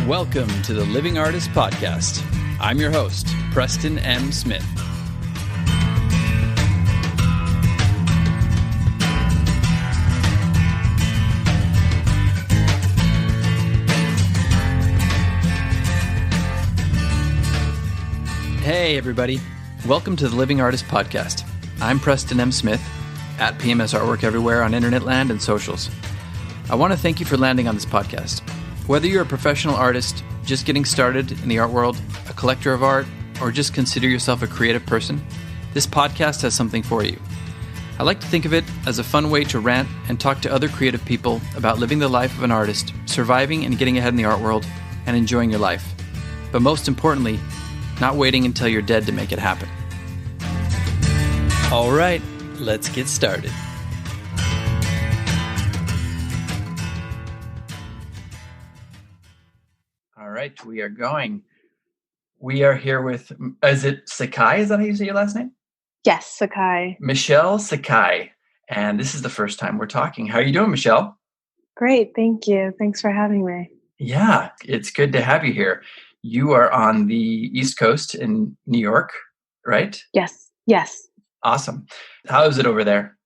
Welcome to the Living Artist Podcast. I'm your host, Preston M. Smith. Hey, everybody. Welcome to the Living Artist Podcast. I'm Preston M. Smith, at PMS Artwork everywhere on internet land and socials. I want to thank you for landing on this podcast. Whether you're a professional artist, just getting started in the art world, a collector of art, or just consider yourself a creative person, this podcast has something for you. I like to think of it as a fun way to rant and talk to other creative people about living the life of an artist, surviving and getting ahead in the art world, and enjoying your life. But most importantly, not waiting until you're dead to make it happen. All right, let's get started. All right, we are going. We are here with, is it Sakhai? Is that how you say your last name? Yes, Sakhai. Michelle Sakhai. And this is the first time we're talking. How are you doing, Michelle? Great, thank you. Thanks for having me. Yeah, it's good to have you here. You are on the East Coast in New York, right? Yes. Awesome. How is it over there?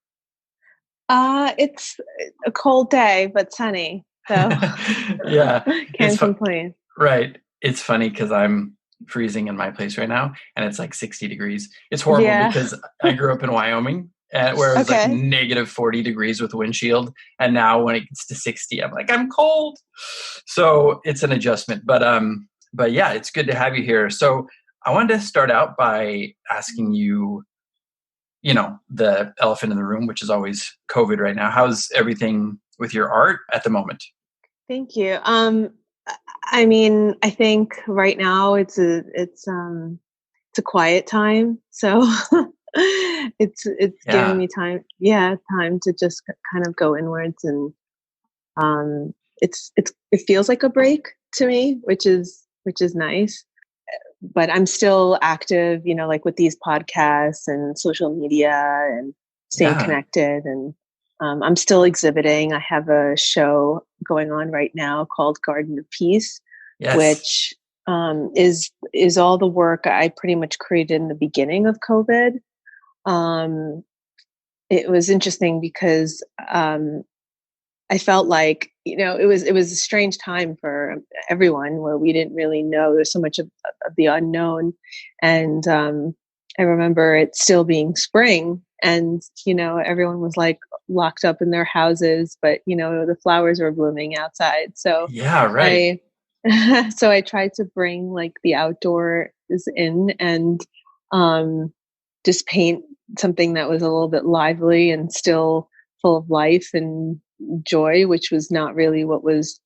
It's a cold day, but sunny. So yeah, can't complain. Right. It's funny because I'm freezing in my place right now and it's like 60 degrees. It's horrible because I grew up in Wyoming where it was like negative 40 degrees with windshield. And now when it gets to 60, I'm like, I'm cold. So it's an adjustment. But yeah, it's good to have you here. So I wanted to start out by asking you, the elephant in the room, which is always COVID right now. How's everything with your art at the moment? Thank you. I mean, I think right now it's a quiet time. So it's giving me time to just kind of go inwards, and it feels like a break to me, which is nice. But I'm still active, like with these podcasts and social media and staying connected. And I'm still exhibiting. I have a show going on right now called Garden of Peace, which is all the work I pretty much created in the beginning of COVID. It was interesting because I felt like, it was a strange time for everyone where we didn't really know. There's so much of the unknown. And I remember it still being spring and, everyone was like locked up in their houses, but, the flowers were blooming outside. So so I tried to bring like the outdoors in and just paint something that was a little bit lively and still full of life and joy, which was not really what was,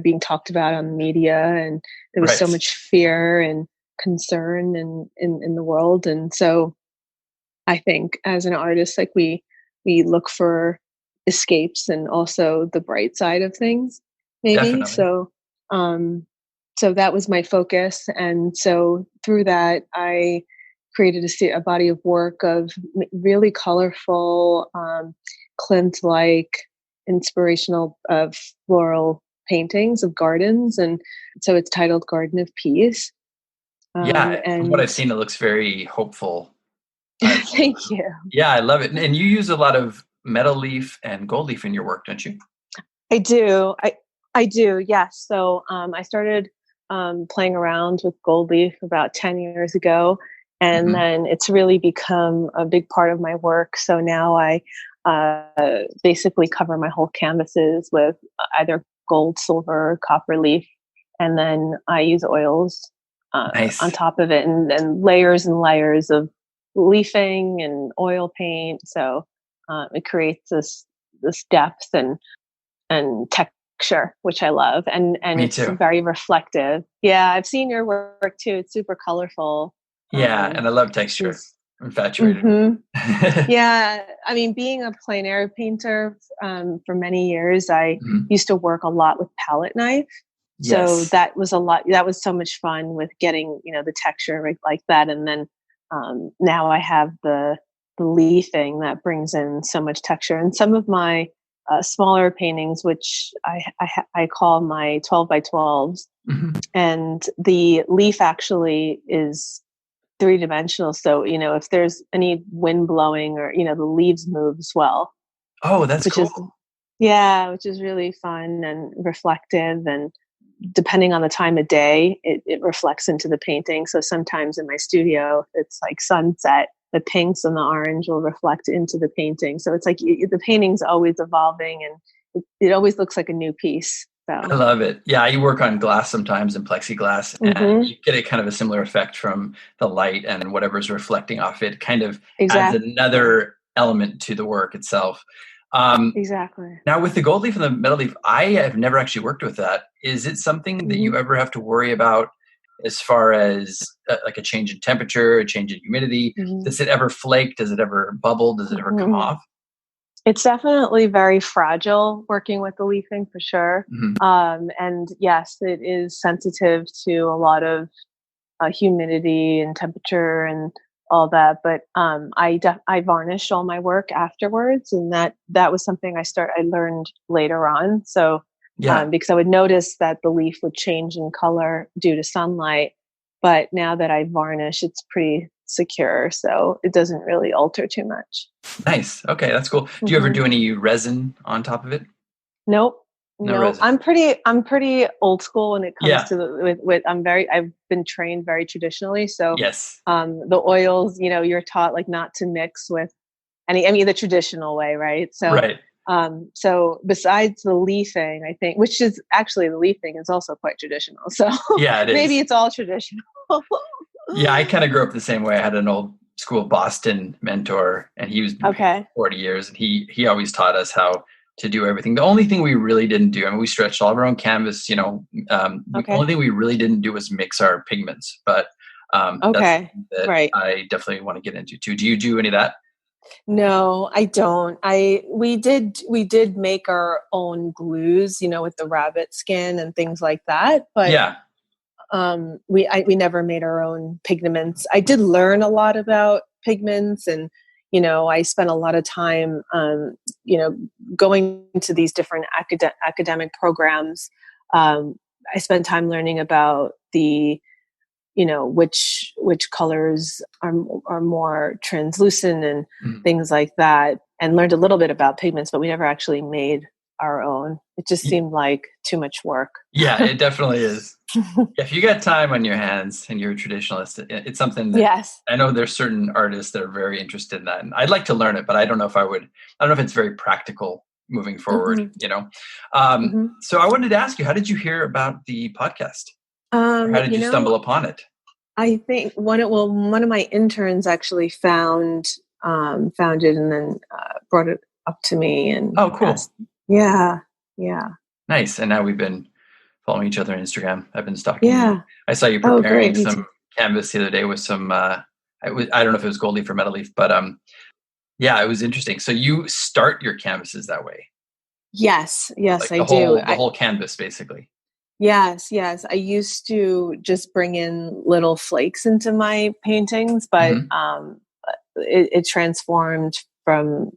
being talked about on the media. And there was so much fear and concern in the world. And so I think as an artist, like we look for escapes and also the bright side of things, maybe. Definitely. So that was my focus. And so through that, I created a body of work of really colorful, Klimt-like, inspirational floral paintings of gardens, and so it's titled Garden of Peace. And from what I've seen, it looks very hopeful. Thank you. Yeah, I love it. And you use a lot of metal leaf and gold leaf in your work, don't you? I do. I do. Yes. So I started playing around with gold leaf about 10 years ago, and then it's really become a big part of my work. So now I basically cover my whole canvases with either gold, silver, copper leaf, and then I use oils on top of it, and layers and layers of leafing and oil paint. So it creates this depth and texture, which I love, and it's very reflective. Yeah, I've seen your work too. It's super colorful. Yeah, and I love texture. Infatuated. Yeah, I mean, being a plein air painter for many years, I used to work a lot with palette knife. So that was a lot. That was so much fun with getting the texture like that. And then now I have the leafing that brings in so much texture. And some of my smaller paintings, which I call my 12 by 12s, Mhm. And the leaf actually is three-dimensional. So, if there's any wind blowing or, the leaves move as well, Oh, that's which cool. is, yeah, which is really fun and reflective. And depending on the time of day, it reflects into the painting. So sometimes in my studio, it's like sunset, the pinks and the orange will reflect into the painting. So it's like the painting's always evolving, and it always looks like a new piece. I So, love it. Yeah, you work on glass sometimes and plexiglass, and hmm you get a kind of a similar effect from the light and whatever's reflecting off it. Kind of adds exactly, another element to the work itself. Um, exactly. Now, with the gold leaf and the metal leaf, I have never actually worked with that. Is it something that hmm you ever have to worry about as far as like a change in temperature, a change in humidity? hmm Does it ever flake? Does it ever bubble? Does it ever come hmm off? It's definitely very fragile working with the leafing for sure. Mhm. And yes, it is sensitive to a lot of humidity and temperature and all that. But I varnished all my work afterwards, and that was something I learned later on. So Yeah. because I would notice that the leaf would change in color due to sunlight, but now that I varnish, it's pretty secure, so it doesn't really alter too much. Nice. Okay, that's cool. Do you ever hmm do any resin on top of it? Nope. No Nope. resin. I'm pretty old school when it comes Yeah. to I've been trained very traditionally. So Yes. the oils, you're taught like not to mix with any the traditional way, right? So Right. so besides the leafing, I think, which is actually the leafing is also quite traditional. So Yeah, it maybe is. it's all traditional. Yeah, I kind of grew up the same way. I had an old school Boston mentor, and he was been painting Okay. for 40 years, and he always taught us how to do everything. The only thing we really didn't do, I mean, we stretched all of our own canvas. The only Okay. thing we really didn't do was mix our pigments. But that's Okay. something that Right. I definitely want to get into too. Do you do any of that? No, I don't. We did make our own glues, with the rabbit skin and things like that, but Yeah. we never made our own pigments. I did learn a lot about pigments, and I spent a lot of time you know going to these different academic programs. I spent time learning about the which colors are more translucent and Mhm. things like that, and learned a little bit about pigments, but we never actually made our own. It just Y- seemed like too much work. Yeah, it definitely is. If you got time on your hands and you're a traditionalist, it's something that Yes. I know there's certain artists that are very interested in that. And I'd like to learn it, but I don't know if I would. I don't know if it's very practical moving forward, hmm you know? hmm So I wanted to ask you, how did you hear about the podcast? Or how did You you know, stumble upon it? I think one of my interns actually found it, and then brought it up to me and Oh, cool. asked. Yeah, yeah, Nice. And now we've been following each other on Instagram. I've been stalking you. yeah. I saw you Oh, preparing great. Me some too. canvas the other day with some, I don't know if it was gold leaf or metal leaf, but yeah, it was interesting. So you start your canvases that way, Yes, yes, like I do. the whole canvas, basically. Yes, yes. I used to just bring in little flakes into my paintings, but Hmm. it transformed from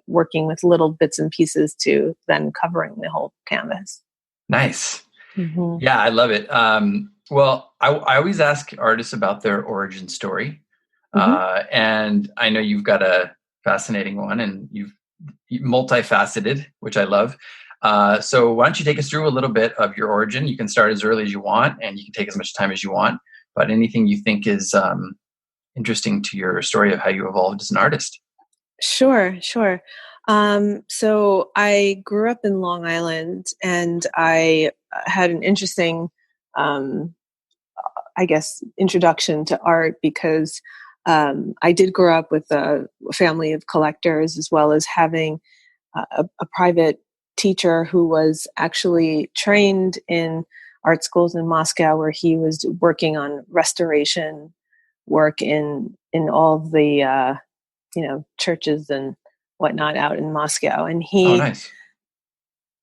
working with little bits and pieces to then covering the whole canvas. Nice. hmm Yeah, I love it. Well, I always ask artists about their origin story. hmm And I know you've got a fascinating one, and you multifaceted, which I love. So why don't you take us through a little bit of your origin? You can start as early as you want, and you can take as much time as you want. But anything you think is interesting to your story of how you evolved as an artist. Sure, sure. So I grew up in Long Island, and I had an interesting, um, I guess, introduction to art because I did grow up with a family of collectors, as well as having a private teacher who was actually trained in art schools in Moscow, where he was working on restoration work in all the churches and whatnot out in Moscow. And Oh, he, nice.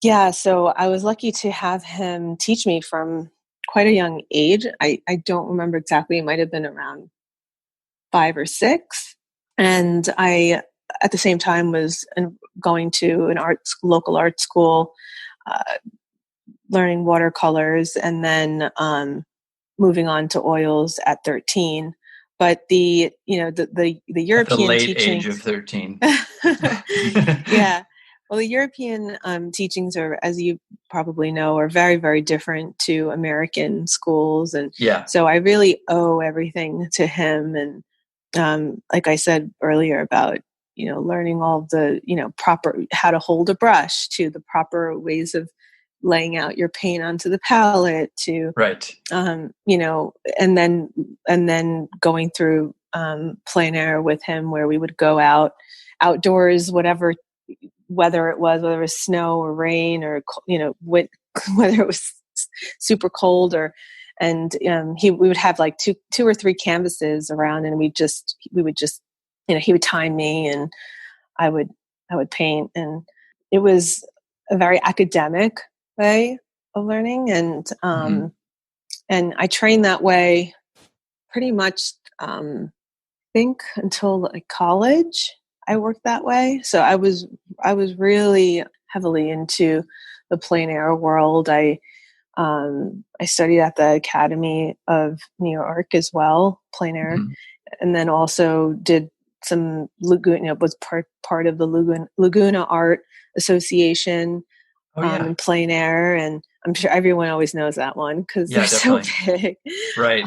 yeah, so I was lucky to have him teach me from quite a young age. I don't remember exactly; it might have been around 5 or 6. And I, at the same time, was going to an local art school, uh, learning watercolors, and then moving on to oils at 13. But the European at the late teachings, age of 13. Yeah. Well, the European teachings are, as you probably know, are very, very different to American schools. And Yeah. so I really owe everything to him. And like I said earlier about, learning all the, proper, how to hold a brush, to the proper ways of laying out your paint onto the palette, to, right. and then going through plein air with him, where we would go outdoors, whatever weather it was, whether it was snow or rain or, whether it was super cold we would have like two or three canvases around, and we would just, he would time me and I would paint. And it was a very academic way of learning. And, and I trained that way pretty much, think until like college. I worked that way. So I was really heavily into the plein air world. I studied at the Academy of New York as well, plein air, and then also did some Laguna, was part of the Laguna Art Association in plein air, and I'm sure everyone always knows that one because they're definitely so big, right?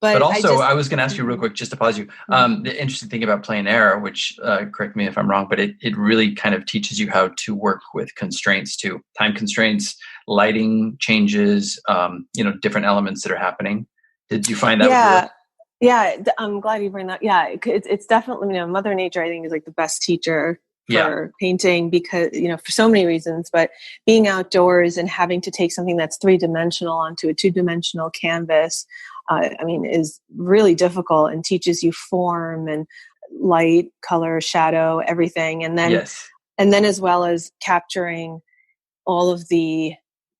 But also, I was going to ask you real quick, just to pause you. The interesting thing about plein air, which correct me if I'm wrong, but it really kind of teaches you how to work with constraints too, time constraints, lighting changes, different elements that are happening. Did you find that with your work? Yeah, I'm glad you bring that. Yeah, it's definitely, Mother Nature, I think, is like the best teacher for painting because, for so many reasons, but being outdoors and having to take something that's 3-dimensional onto a 2-dimensional canvas, is really difficult and teaches you form and light, color, shadow, everything. And then, as well as capturing all of the,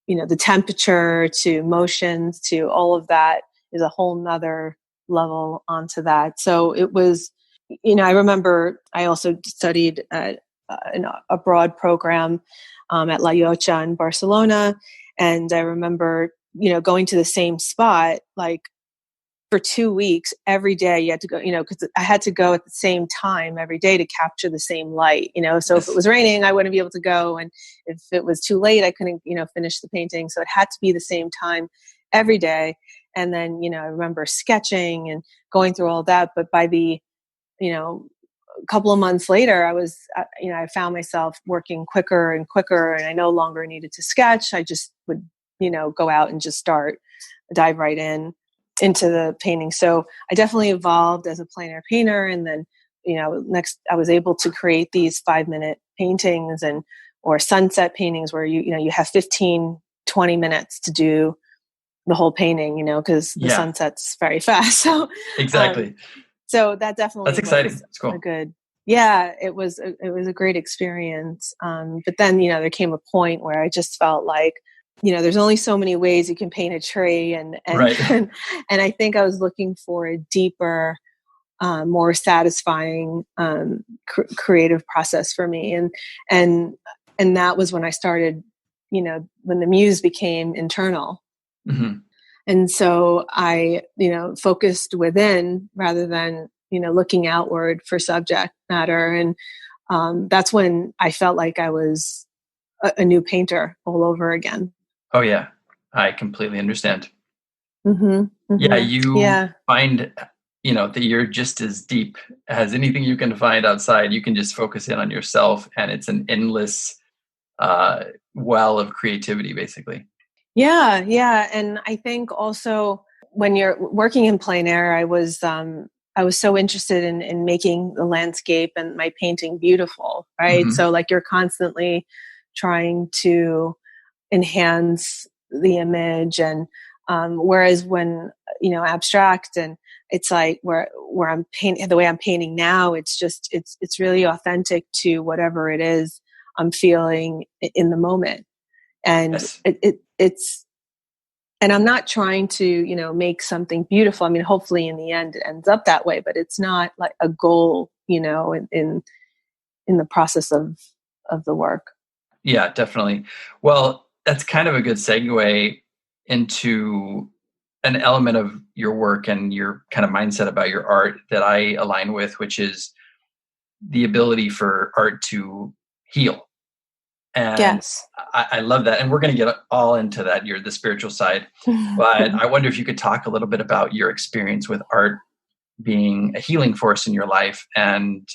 the temperature to motions to all of that is a whole nother level onto that. So it was, I remember I also studied at a broad program at La Llotja in Barcelona. And I remember, going to the same spot, like for 2 weeks, every day you had to go, because I had to go at the same time every day to capture the same light, so if it was raining, I wouldn't be able to go. And if it was too late, I couldn't, finish the painting. So it had to be the same time every day. And then, I remember sketching and going through all that. But by the, a couple of months later, I was, I found myself working quicker and quicker, and I no longer needed to sketch. I just would, go out and just dive right into the painting. So I definitely evolved as a plein air painter. And then, next I was able to create these 5-minute paintings or sunset paintings where you have 15-20 minutes to do the whole painting, because the sunset's very fast. So exactly. So that definitely, that's exciting. It's cool. It was a great experience. But then, there came a point where I just felt like, there's only so many ways you can paint a tree. And I think I was looking for a deeper, more satisfying, creative process for me. And that was when I started, when the muse became internal. Mm-hmm. And so I, focused within rather than, looking outward for subject matter. And that's when I felt like I was a new painter all over again. Oh, yeah. I completely understand. Mm-hmm. Mm-hmm. Yeah, you find, that you're just as deep as anything you can find outside. You can just focus in on yourself, and it's an endless well of creativity, basically. Yeah, yeah. And I think also when you're working in plein air, I was so interested in making the landscape and my painting beautiful, right? Mm-hmm. So like you're constantly trying to enhance the image. And whereas when, abstract, and it's like where I'm painting, the way I'm painting now, it's really authentic to whatever it is I'm feeling in the moment. And it's, and I'm not trying to, make something beautiful. I mean, hopefully in the end it ends up that way, but it's not like a goal, in the process of the work. Yeah, definitely. Well, that's kind of a good segue into an element of your work and your kind of mindset about your art that I align with, which is the ability for art to heal. And Yes. I love that. And we're going to get all into that, the spiritual side. But I wonder if you could talk a little bit about your experience with art being a healing force in your life. And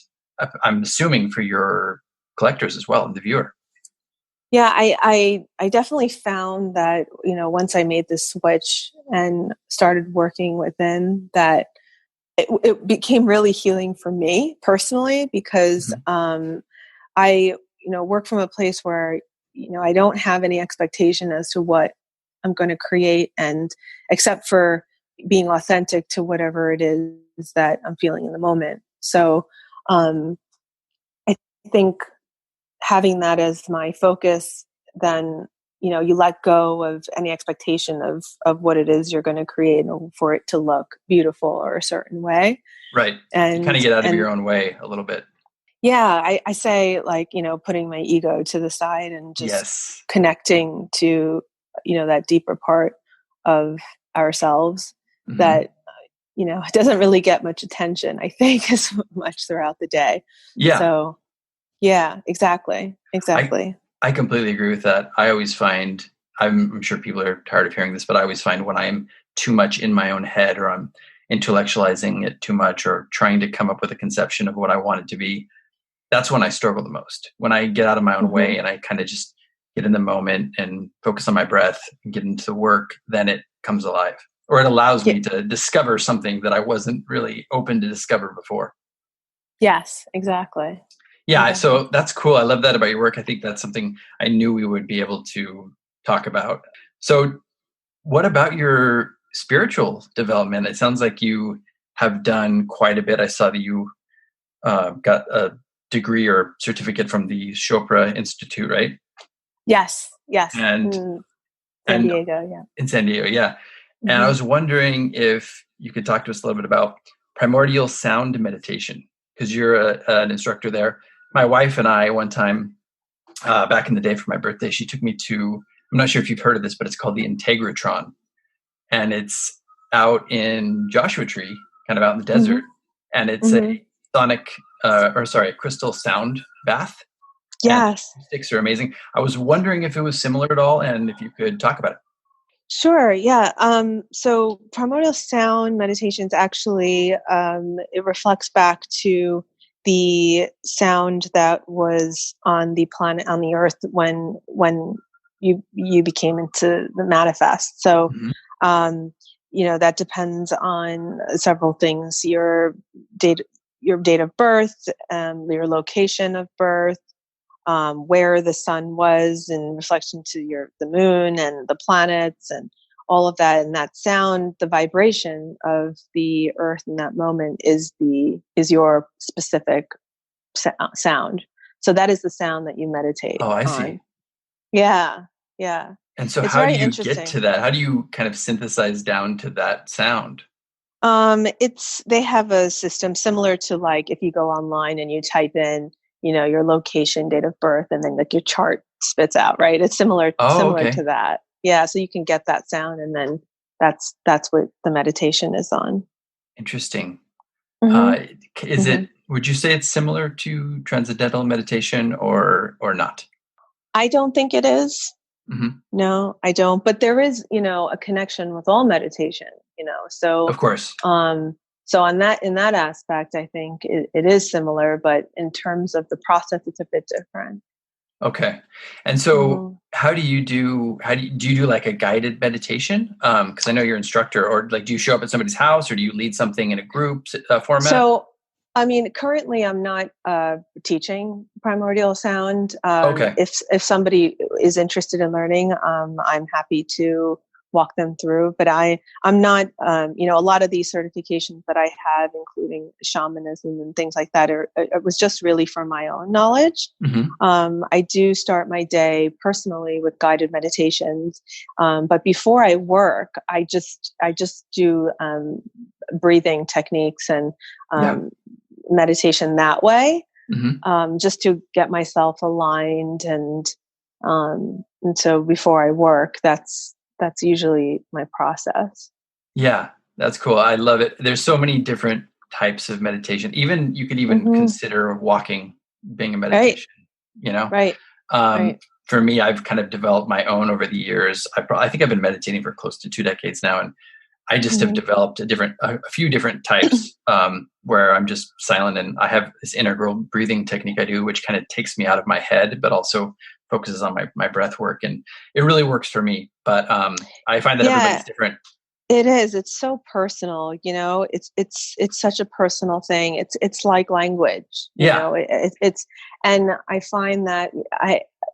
I'm assuming for your collectors as well, and the viewer. Yeah, I definitely found that, once I made the switch and started working within that, it became really healing for me personally, because I, work from a place where, I don't have any expectation as to what I'm going to create, and except for being authentic to whatever it is that I'm feeling in the moment. So I think having that as my focus, then, you let go of any expectation of what it is you're going to create, and for it to look beautiful or a certain way. Right. You kind And of get out of your own way a little bit. yeah, I say, like, putting my ego to the side and just Yes. connecting to, that deeper part of ourselves that, it doesn't really get much attention, I think, as much throughout the day. Yeah. So yeah, exactly. I completely agree with that. I always find, I'm sure people are tired of hearing this, but I always find when I'm too much in my own head, or I'm intellectualizing it too much, or trying to come up with a conception of what I want it to be, that's when I struggle the most. When I get out of my own way and I kind of just get in the moment and focus on my breath and get into the work, then it comes alive, or it allows me to discover something that I wasn't really open to discover before. Yes, exactly. Yeah, Exactly. so that's cool. I love that about your work. I think that's something I knew we would be able to talk about. So, what about your spiritual development? It sounds like you have done quite a bit. I saw that you got a degree or certificate from the Chopra Institute, right? Yes. And In San and Diego, yeah. in San Diego, yeah. And I hmm was wondering if you could talk to us a little bit about primordial sound meditation, because you're an instructor there. My wife and I, one time back in the day for my birthday, she took me to, I'm not sure if you've heard of this, but it's called the Integratron. And it's out in Joshua Tree, kind of out in the hmm desert. And it's hmm a crystal sound bath. And the Yes. acoustics are amazing. I was wondering if it was similar at all, and if you could talk about it. Sure. Yeah. So primordial sound meditations actually, it reflects back to the sound that was on the planet, on the earth, when you became into the manifest. So, Mhm. um, that depends on several things: date, your date of birth, your location of birth, where the sun was in reflection to the moon and the planets and all of that. And that sound, the vibration of the earth in that moment is your specific sound. So that is the sound that you meditate Oh, I see. on. Yeah. Yeah. And so It's how do very you get interesting. to that? How do you kind of synthesize down to that sound? They have a system similar to, like, if you go online and you type in, your location, date of birth, and then, like, your chart spits out, right? It's similar Oh, similar to okay. that. Yeah, so you can get that sound, and then that's what the meditation is on. Interesting. hmm Is hmm it, would you say it's similar to transcendental meditation, or not? I don't think it is. Hmm. No, I don't. But there is, a connection with all meditation, Of So, course. so in that aspect, I think it is similar, but in terms of the process, it's a bit different. Okay. And so Mhm. do you do like a guided meditation? Because I know you're an instructor, or like, do you show up at somebody's house, or do you lead something in a group format? So, I mean, currently I'm not teaching primordial sound. Okay. If somebody is interested in learning, I'm happy to walk them through. But I'm not. A lot of these certifications that I have, including shamanism and things like that, it was just really for my own knowledge. Hmm. I do start my day personally with guided meditations, but before I work, I just do breathing techniques and Yeah. um, meditation that way, Hmm. just to get myself aligned and and so before I work, that's usually my process. Yeah, that's cool. I love it. There's so many different types of meditation. Even you could even consider walking being a meditation, you know? Right. Right. For me, I've kind of developed my own over the years. I think I've been meditating for close to 2 decades now. And I just have developed a few different types where I'm just silent, and I have this integral breathing technique I do, which kind of takes me out of my head, but also focuses on my breath work. And it really works for me. But I find that everybody's different. It is. It's so personal, you know. It's such a personal thing. It's like language, you know. It's and I find that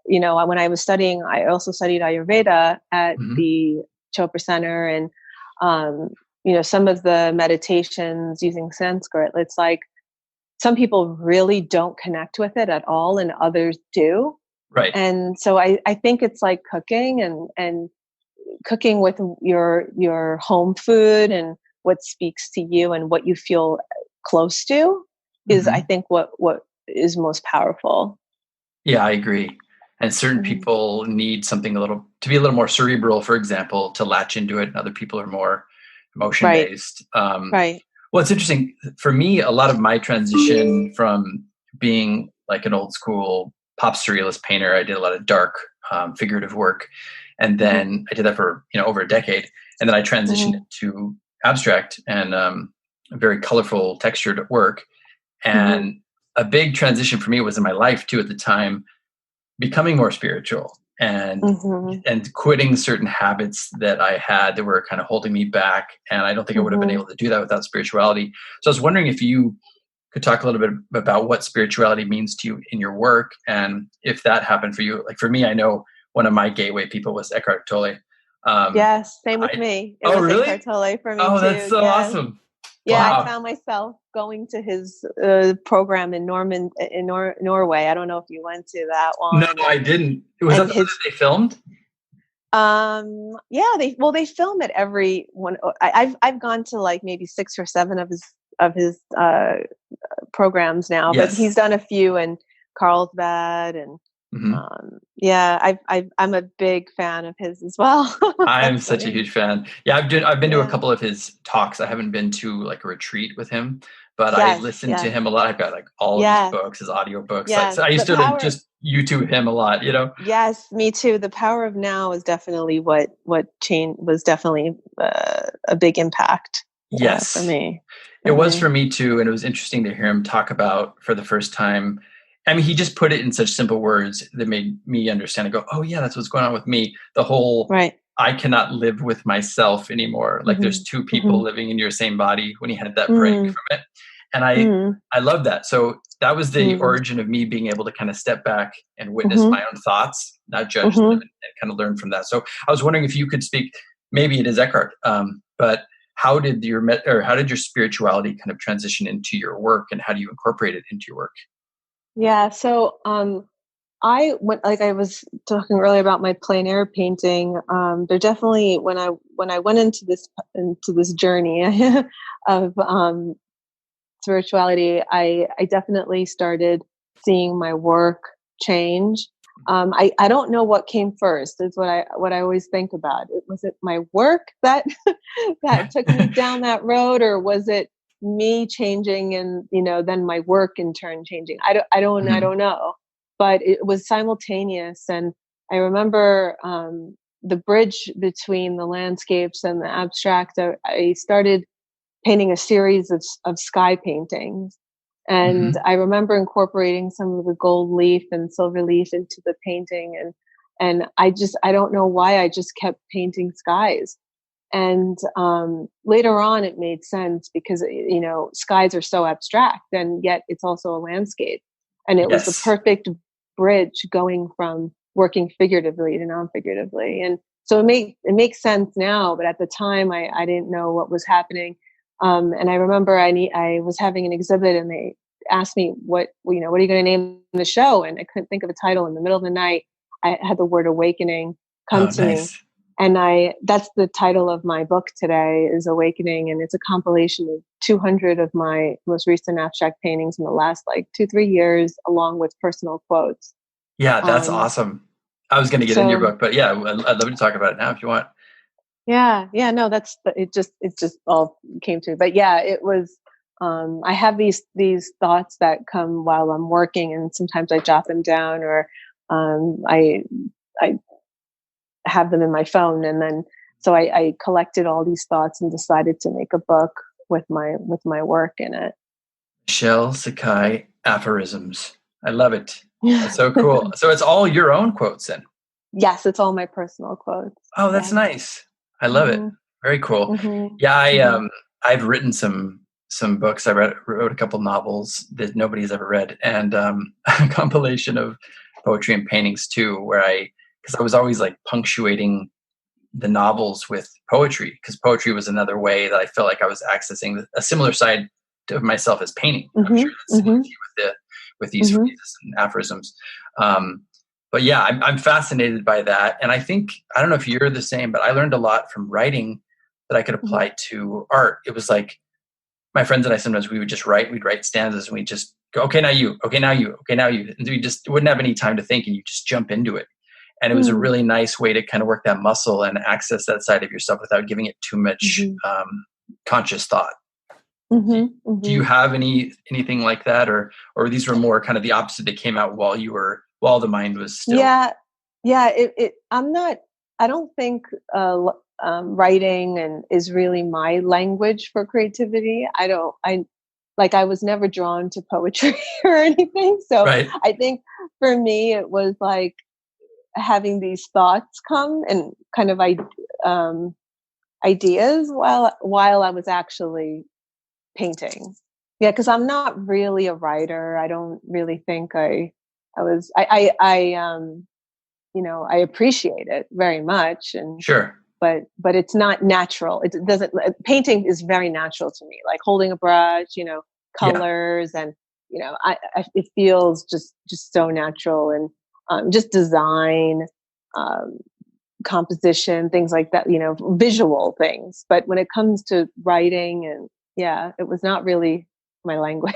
when I was studying, I also studied Ayurveda at the Chopra Center, and some of the meditations using Sanskrit. It's like some people really don't connect with it at all, and others do. Right. And so I think it's like cooking and cooking with your home food and what speaks to you and what you feel close to is, I think, what is most powerful. Yeah, I agree. And certain people need something to be a little more cerebral, for example, to latch into it. And other people are more emotion based. Right. Well, it's interesting for me. A lot of my transition from being like an old school pop surrealist painter, I did a lot of dark figurative work. And then I did that for, over a decade. And then I transitioned to abstract and very colorful textured work. And a big transition for me was in my life too, at the time, becoming more spiritual and quitting certain habits that I had that were kind of holding me back. And I don't think I would have been able to do that without spirituality. So I was wondering if you could talk a little bit about what spirituality means to you in your work. And if that happened for you. Like for me, I know one of my gateway people was Eckhart Tolle. Yes, same with me. It was really? Eckhart Tolle for me too. Oh, that's so awesome. Yeah, Wow. I found myself going to his program in Norway. I don't know if you went to that one. No, I didn't. Was that the one that they filmed? Yeah, they film it every one. I've gone to like maybe 6 or 7 of his programs now, but he's done a few in Carlsbad and I'm a big fan of his as well. I'm such a huge fan. Yeah, I've been to a couple of his talks. I haven't been to like a retreat with him, but I listened to him a lot. I've got like all of his books, his audio books. Yes. So I used to just YouTube him a lot, Yes, me too. The Power of Now is definitely what changed, was definitely a big impact. Yes, for me. It was for me too. And it was interesting to hear him talk about for the first time. I mean, he just put it in such simple words that made me understand and go, oh yeah, that's what's going on with me. The whole, I cannot live with myself anymore. Like there's 2 people living in your same body when he had that break from it. And I love that. So that was the origin of me being able to kind of step back and witness my own thoughts, not judge them, and kind of learn from that. So I was wondering if you could speak, maybe it is Eckhart, but how did your spirituality kind of transition into your work, and how do you incorporate it into your work? Yeah. So, I went, like I was talking earlier about my plein air painting. There definitely, when I went into this journey of spirituality, I definitely started seeing my work change. I don't know what came first. Is what I always think about. Was it my work that took me down that road, or was it me changing and then my work in turn changing? I don't know, but it was simultaneous. And I remember the bridge between the landscapes and the abstract. I started painting a series of sky paintings, and I remember incorporating some of the gold leaf and silver leaf into the painting, and I don't know why, I just kept painting skies. And later on, it made sense because, skies are so abstract, and yet it's also a landscape. And it was the perfect bridge going from working figuratively to non-figuratively. And so it makes sense now, but at the time, I didn't know what was happening. And I remember I was having an exhibit, and they asked me what are you going to name the show? And I couldn't think of a title. In the middle of the night, I had the word awakening come to me. And that's the title of my book today, is Awakening. And it's a compilation of 200 of my most recent abstract paintings in the last 2-3 years, along with personal quotes. Yeah, that's awesome. I was going to get into your So book, but yeah, I'd love to talk about it now if you want. yeah, no, it just all came to, but yeah, it was, I have these thoughts that come while I'm working, and sometimes I jot them down, or, I have them in my phone. And then, so I collected all these thoughts and decided to make a book with my work in it. Michelle Sakhai aphorisms. I love it. That's so cool. So it's all your own quotes then. Yes, it's all my personal quotes. Oh, that's Yes. nice. I love it. Hmm. Very cool. Hmm. Yeah, Hmm. I've written some books. Wrote a couple novels that nobody's ever read, and a compilation of poetry and paintings too, because I was always like punctuating the novels with poetry, because poetry was another way that I felt like I was accessing a similar side of myself as painting. I'm Hmm. sure that's similar Hmm. to you with these Hmm. phrases and aphorisms. But yeah, I'm fascinated by that. And I think, I don't know if you're the same, but I learned a lot from writing that I could Hmm. apply to art. It was like my friends and I, sometimes we'd write stanzas and we'd just go, okay, now you, okay, now you, okay, now you. And we just wouldn't have any time to think, and you just jump into it. And it was a Hmm. really nice way to kind of work that muscle and access that side of yourself without giving it too much Hmm. conscious thought. Hmm. Do you Hmm. have anything like that, or these were more kind of the opposite that came out while the mind was still? Yeah, yeah. I don't think writing and is really my language for creativity. I was never drawn to poetry or anything. So Right. I think for me, it was like having these thoughts come, and kind of um, ideas while I was actually painting. Yeah, because I'm not really a writer. I don't really think I was. I appreciate it very much, and Sure. but it's not natural. It doesn't. Painting is very natural to me, like holding a brush, Yeah. colors, and it feels just so natural, and just design, um, composition, things like that, visual things. But when it comes to writing, and yeah, it was not really my language.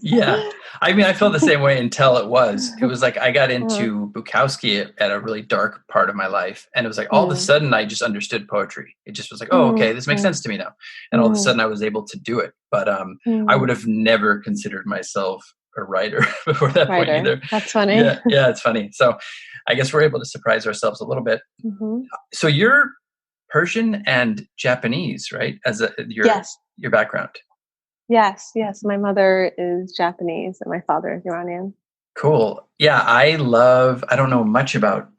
Yeah. I mean, I felt the same way until it was like I got Uh, into Bukowski at a really dark part of my life. And it was like all of a mm, sudden I just understood poetry. It just was like, oh, mm, okay, this makes mm, sense to me now. And all of a mm, sudden I was able to do it. But I mm. would have never considered myself a writer before that point Writer. either. That's funny. Yeah, yeah, it's funny. So I guess we're able to surprise ourselves a little bit. Hmm. So you're Persian and Japanese, right? As Yes. your background. Yes. Yes. My mother is Japanese and my father is Iranian. Cool. Yeah, I don't know much about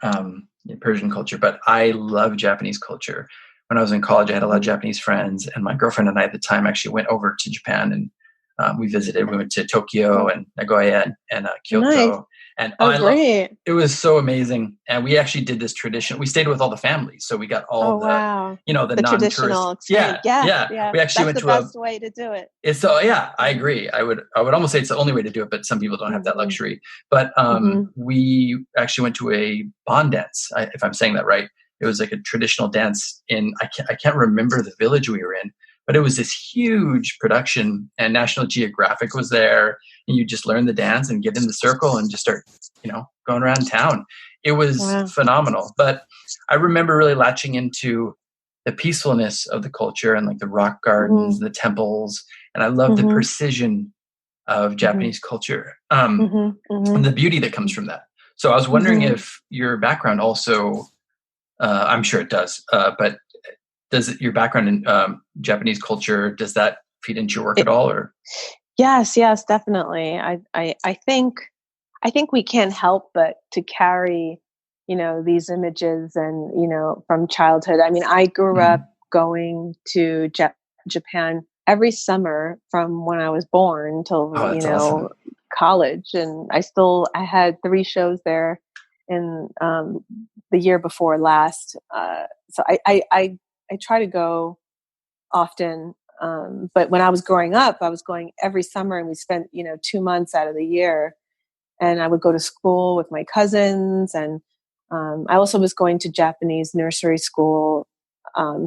Persian culture, but I love Japanese culture. When I was in college, I had a lot of Hmm. Japanese friends, and my girlfriend and I at the time actually went over to Japan, and we visited. We went to Tokyo and Nagoya and Nice. Kyoto, and Oh, great. it was so amazing. And we actually did this tradition. We stayed with all the families, so we got all Oh, wow. the The non-tourist. traditional experience. Yeah, Yes. yeah. Yes. We actually That's went the to a best way to do it. it's so yeah, I Yeah. agree. I would almost say it's the only way to do it, but some people don't have that Hmm. luxury. But Hmm. we actually went to a bond dance, if I'm saying that right. It was like a traditional dance in I can't remember the village we were in, but it was this huge production, and National Geographic was there, and you just learn the dance and get in the circle and just start going around town. It was Wow. phenomenal. But I remember really latching into the peacefulness of the culture and like the rock gardens, Hmm. the temples, and I love the Hmm. precision of Hmm. Japanese culture, Hmm. and Hmm. the beauty that comes from that. So I was wondering Hmm. if your background also, I'm sure it does, but your background in Japanese culture, does that feed into your work at all? Or Yes, yes, definitely. I think we can't help but to carry, these images, and from childhood. I mean, I grew up Mhm. going to Japan every summer from when I was born till Oh, that's awesome. college, and I had 3 shows there in the year before last. So I try to go often. But when I was growing up, I was going every summer, and we spent 2 months out of the year. And I would go to school with my cousins, and I also was going to Japanese nursery school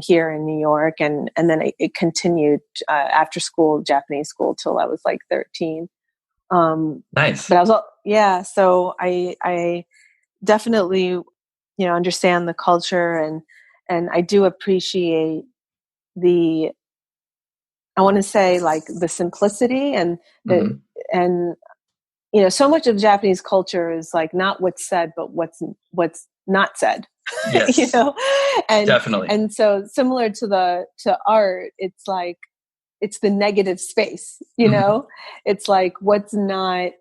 here in New York, and then it continued after school Japanese school till I was like 13. Nice. But I was yeah, so I definitely understand the culture, and I do appreciate I want to say like the simplicity and Mm-hmm. and so much of Japanese culture is like not what's said, but what's not said. Yes, and definitely. and so similar to art, it's like it's the negative space. Mm-hmm. It's like what's not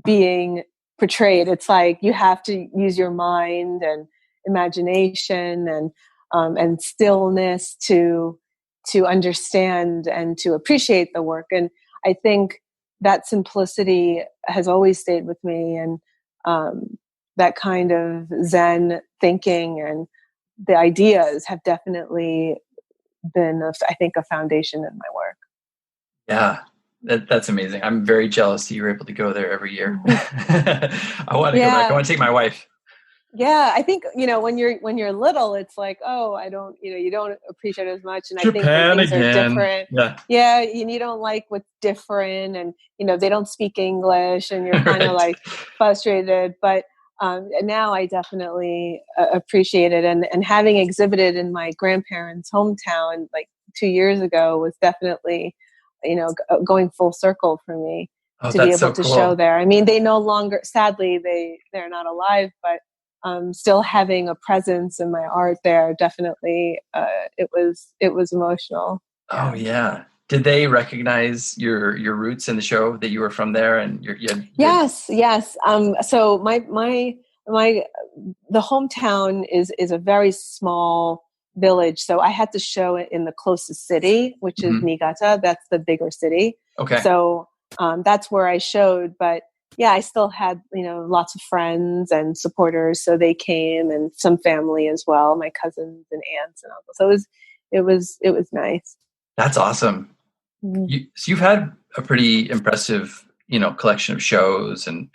being portrayed. It's like you have to use your mind and imagination and stillness to understand and to appreciate the work. And I think that simplicity has always stayed with me, and that kind of Zen thinking and the ideas have definitely been, I think, a foundation in my work. Yeah, that's amazing. I'm very jealous that you're able to go there every year. I want to go back. I Yeah. want to take my wife. Yeah, I think when you're little, it's like, oh, I don't, you don't appreciate it as much, and I think when Japan things are again. different, Yeah. yeah, and you don't like what's different, and they don't speak English, and you're kind of Right. like frustrated. But and now I definitely appreciate it, and having exhibited in my grandparents' hometown like 2 years ago was definitely, going full circle for me Oh, to be that's able so to show cool. there. I mean, they no longer, sadly, they're not alive, but still having a presence in my art there, definitely, it was emotional. Oh Yeah. yeah. Did they recognize your roots in the show that you were from there and Yes, yes. So my the hometown is a very small village, so I had to show it in the closest city, which is Mhm. Niigata. That's the bigger city. Okay. So that's where I showed. But yeah, I still had lots of friends and supporters, so they came, and some family as well, my cousins and aunts and uncles. So it was nice. That's awesome. Mhm. So you've had a pretty impressive, collection of shows and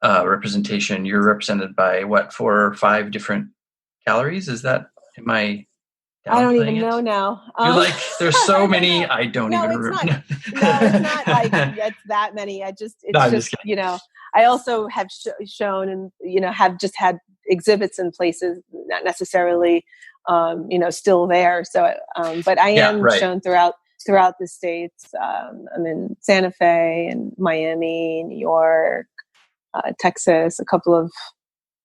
representation. You're represented by what, 4 or 5 different galleries? Am I I don't downplaying even know it? now. You're like, there's so I don't many, know. I don't No, even it's not. remember. No, it's not like it's that many. No, It's I'm just just, kidding. I also have shown and, have just had exhibits in places, not necessarily, still there. So, but I Yeah, am right. shown throughout the States. I'm in Santa Fe and Miami, New York, Texas, a couple of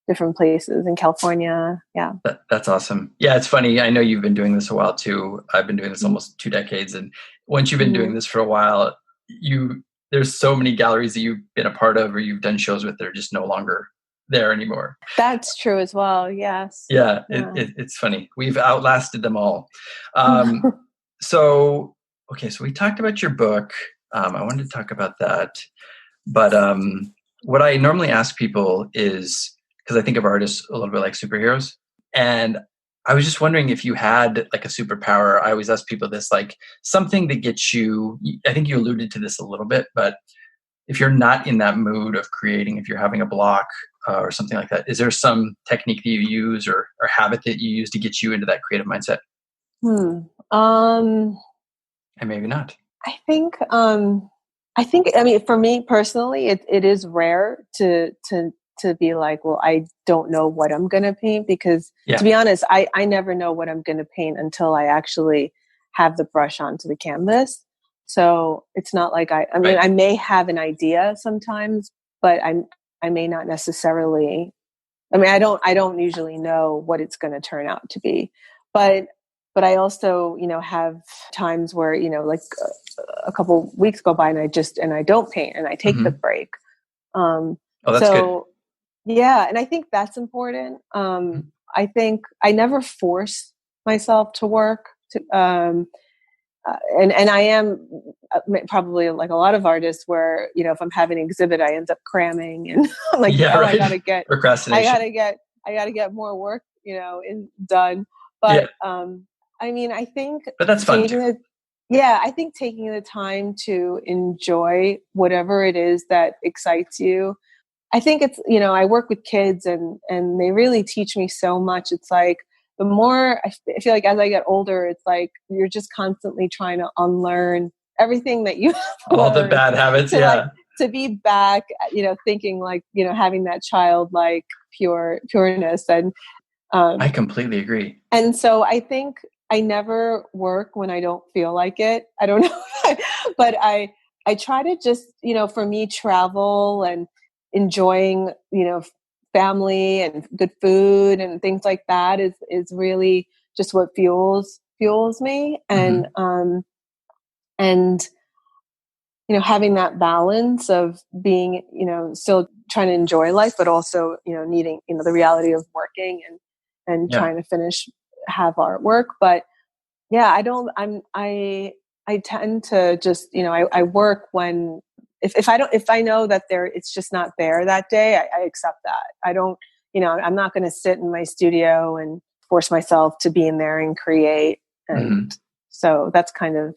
different places in California. Yeah. That's awesome. Yeah, it's funny. I know you've been doing this a while too. I've been doing this Mm-hmm. almost 2 decades. And once you've been doing this for a while, there's so many galleries that you've been a part of or you've done shows with that are just no longer there anymore. That's true as well. Yes. Yeah, Yeah. it's funny. We've outlasted them all. So, okay, so we talked about your book. I wanted to talk about that. But what I normally ask people is, because I think of artists a little bit like superheroes, and I was just wondering if you had like a superpower. I always ask people this, like something that gets you, I think you alluded to this a little bit, but if you're not in that mood of creating, if you're having a block or something like that, is there some technique that you use or habit that you use to get you into that creative mindset? Um, And maybe not. I think, I mean, for me personally, it is rare to be like, well, I don't know what I'm going to paint, because to Yeah, be honest, I never know what I'm going to paint until I actually have the brush onto the canvas. So it's not like I mean, right. I may have an idea sometimes, but I may not necessarily. I mean, I don't usually know what it's going to turn out to be, but I also, have times where, like a couple weeks go by and I don't paint and I take the Mm-hmm. break. Oh, that's good. So yeah, and I think that's important. I think I never force myself to work and I am probably like a lot of artists where, if I'm having an exhibit, I end up cramming and I'm like, Yeah, oh, right. I Procrastination. gotta get more work, done. Yeah, But, I mean, I think but that's fun too. I think taking the time to enjoy whatever it is that excites you. I think it's, I work with kids and they really teach me so much. It's like, the more I feel like as I get older, it's like you're just constantly trying to unlearn everything that you All the learned bad habits. to like Yeah. to be back, thinking like, having that childlike pureness. And I completely agree. And so I think I never work when I don't feel like it. I don't know, but I try to just, for me, travel and enjoying, family and good food and things like that is really just what fuels me. And having that balance of being, still trying to enjoy life, but also, needing, the reality of working and Yeah. trying to have artwork. But yeah, I tend to just, I work when, if I know that it's just not there that day, I accept that. I don't, I'm not going to sit in my studio and force myself to be in there and create. And so that's kind of,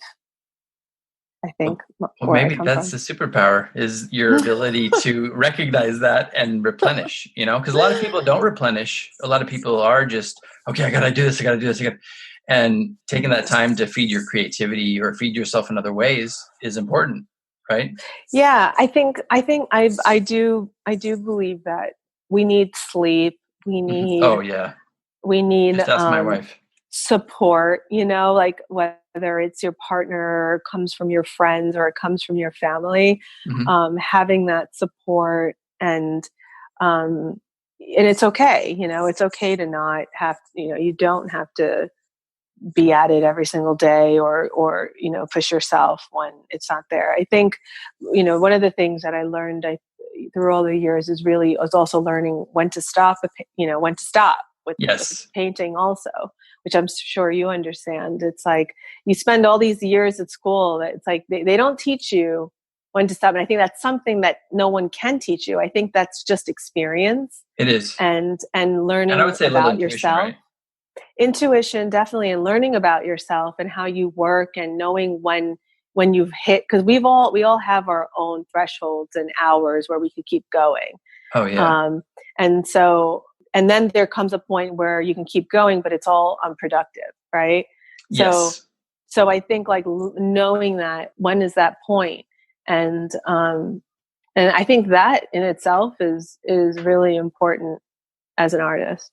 I think, Well, where I maybe come that's from. the superpower, is your ability to recognize that and replenish, because a lot of people don't replenish. A lot of people are just, okay, I got to do this. I got to do this. And taking that time to feed your creativity or feed yourself in other ways is important. Right. Yeah. I do believe that we need sleep. Oh yeah. We need, Just ask my wife. support, like whether it's your partner, comes from your friends, or it comes from your family, having that support. And it's okay, it's okay to not have, you don't have to be at it every single day, or push yourself when it's not there. I think, one of the things that I learned through all the years is also learning when to stop, when to stop with Yes. painting also, which I'm sure you understand. It's like you spend all these years at school that it's like they don't teach you when to stop. And I think that's something that no one can teach you. I think that's just experience It is. and And I would learning say a little about intuition, yourself. right? Intuition, definitely, and learning about yourself and how you work, and knowing when you've hit, because we all have our own thresholds and hours where we could keep going. Oh yeah. And so, and then there comes a point where you can keep going, but it's all unproductive, right? Yes. So I think, like, knowing that, when is that point? And I think that in itself is really important as an artist.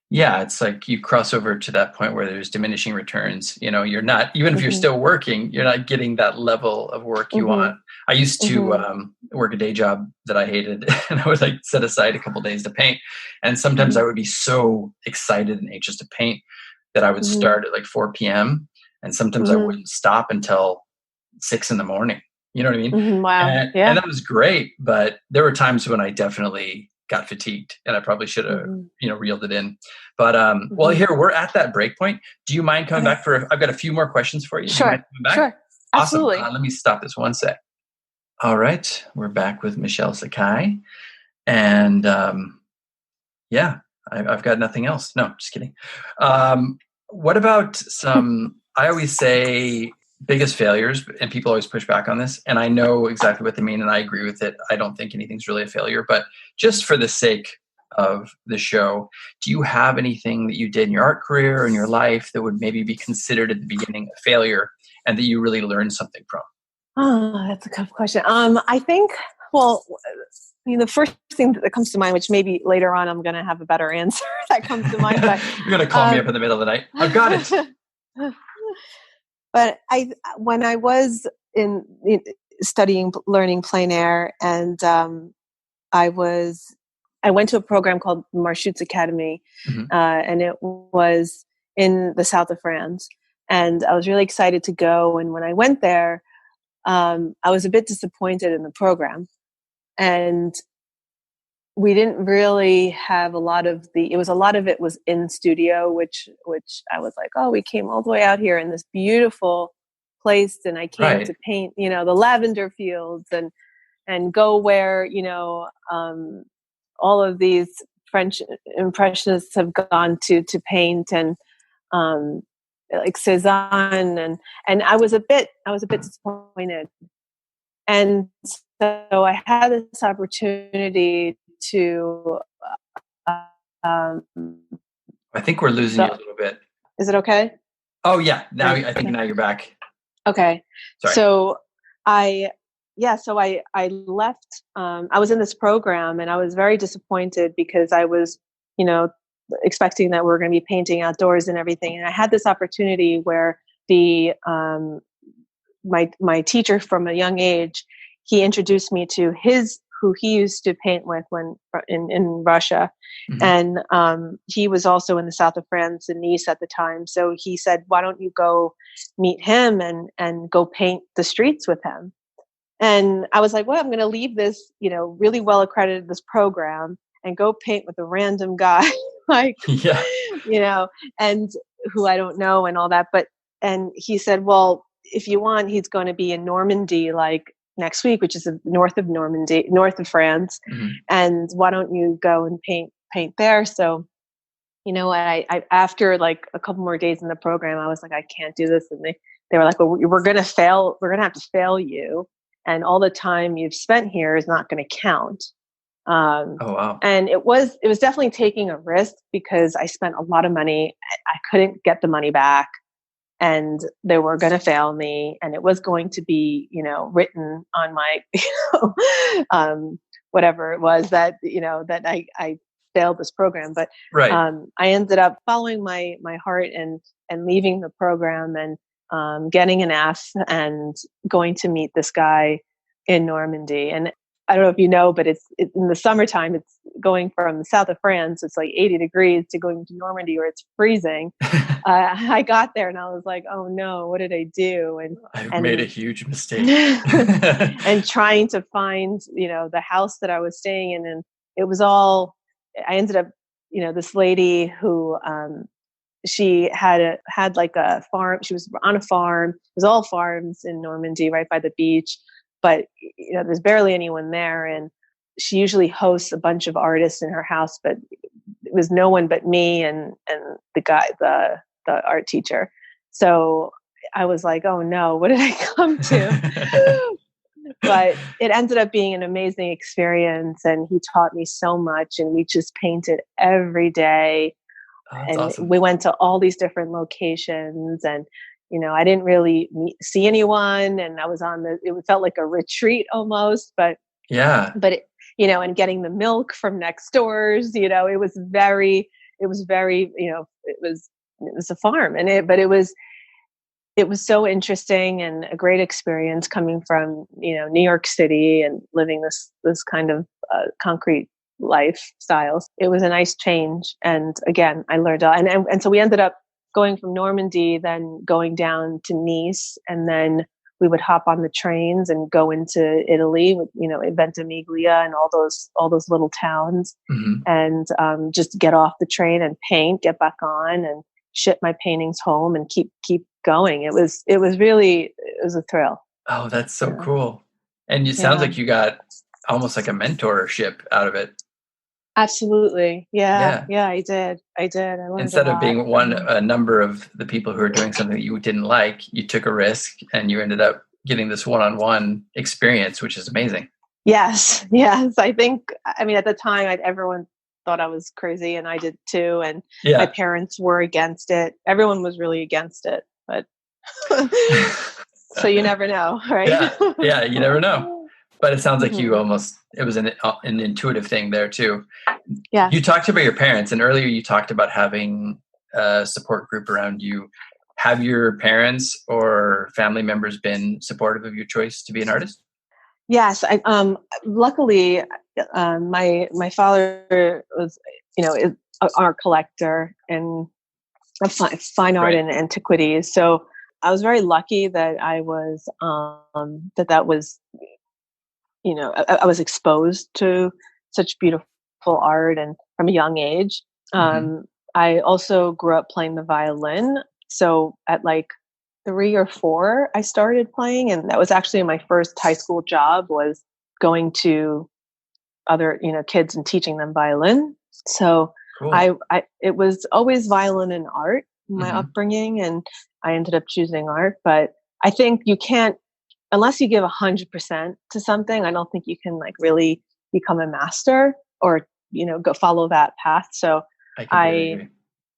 Yeah, it's like you cross over to that point where there's diminishing returns. You're not, even if you're Mm-hmm. still working, you're not getting that level of work you want. I used to work a day job that I hated, and I would like set aside a couple days to paint. And sometimes I would be so excited and anxious to paint that I would start at like 4 p.m. And sometimes I wouldn't stop until 6 a.m. You know what I mean? Wow. And that was great. But there were times when I definitely got fatigued, and I probably should have, reeled it in. But well, here we're at that break point. Do you mind coming back I've got a few more questions for you. Sure. Do you mind coming back? Sure. Awesome. Absolutely. Let me stop this one sec. All right. We're back with Michelle Sakhai. And yeah, I've got nothing else. No, just kidding. What about I always say biggest failures, and people always push back on this, and I know exactly what they mean, and I agree with it. I don't think anything's really a failure, but just for the sake of the show, do you have anything that you did in your art career or in your life that would maybe be considered at the beginning a failure, and that you really learned something from? Oh, that's a tough question. I think, well, the first thing that comes to mind, which maybe later on I'm going to have a better answer that comes to mind, but you're going to call me up in the middle of the night. I've got it. But when I was in learning plein air, and I went to a program called Marchut's Academy, and it was in the south of France, and I was really excited to go. And when I went there, I was a bit disappointed in the program, and we didn't really have a lot of it was in studio, which I was like, oh, we came all the way out here in this beautiful place, and I came to paint, the lavender fields, and go where, all of these French impressionists have gone to paint, and like Cézanne, and I was a bit disappointed. And so I had this opportunity to I think we're losing you a little bit. Is it okay? Oh yeah, I think now you're back. Okay. Sorry. So I left. I was in this program, and I was very disappointed because I was, expecting that we were going to be painting outdoors and everything. And I had this opportunity where the my teacher from a young age, he introduced me to who he used to paint with when in Russia. Mm-hmm. And he was also in the south of France in Nice at the time. So he said, why don't you go meet him and go paint the streets with him? And I was like, well, I'm going to leave this, really well accredited, this program, and go paint with a random guy, like, Yeah. And who I don't know and all that. And he said, well, if you want, he's going to be in Normandy, like next week, which is north of Normandy, north of France. Mm-hmm. And why don't you go and paint there? So, I after like a couple more days in the program, I was like, I can't do this. And they were like, well, we're going to fail. We're going to have to fail you. And all the time you've spent here is not going to count. Oh, wow. And it was definitely taking a risk because I spent a lot of money. I couldn't get the money back. And they were going to fail me, and it was going to be, written on my, whatever it was that, that I failed this program. But right. I ended up following my heart and leaving the program and getting an F and going to meet this guy in Normandy. And I don't know if you know, but it's in the summertime, it's going from the south of France, it's like 80 degrees, to going to Normandy where it's freezing. I got there and I was like, oh no, what did I do? And I made a huge mistake. And trying to find, the house that I was staying in. And it was all, I ended up, this lady who, she had like a farm. She was on a farm. It was all farms in Normandy, right by the beach. But there's barely anyone there, and she usually hosts a bunch of artists in her house. But it was no one but me and the guy, the art teacher. So I was like, oh no, what did I come to? But it ended up being an amazing experience, and he taught me so much. And we just painted every day. That's and awesome. We went to all these different locations, and I didn't really see anyone, and I was it felt like a retreat almost, but it, and getting the milk from next doors, it was very, it was a farm, but it was so interesting and a great experience coming from, New York City and living this kind of concrete lifestyle. It was a nice change. And again, I learned, and so we ended up going from Normandy, then going down to Nice, and then we would hop on the trains and go into Italy with, Ventimiglia and all those little towns, mm-hmm. and just get off the train and paint, get back on and ship my paintings home and keep going. It was a thrill. Oh, that's so cool. And it sounds like you got almost like a mentorship out of it. Absolutely. Yeah, I did. I learned instead of being a number of the people who are doing something that you didn't like, you took a risk and you ended up getting this one-on-one experience, which is amazing. Yes. I think, at the time, everyone thought I was crazy, and I did too. And my parents were against it. Everyone was really against it, but so you never know, right? Yeah, you never know. But it sounds like you it was an intuitive thing there too. Yeah. You talked about your parents, and earlier you talked about having a support group around you. Have your parents or family members been supportive of your choice to be an artist? Yes. Luckily, my father was, an art collector and a fine art and antiquities. So I was very lucky that I was, that was, I was exposed to such beautiful art and from a young age. I also grew up playing the violin. So at like 3 or 4, I started playing, and that was actually my first high school job, was going to other, kids and teaching them violin. So cool. It was always violin and art, my upbringing, and I ended up choosing art. But I think you can't, unless you give 100% to something, I don't think you can like really become a master or, go follow that path. So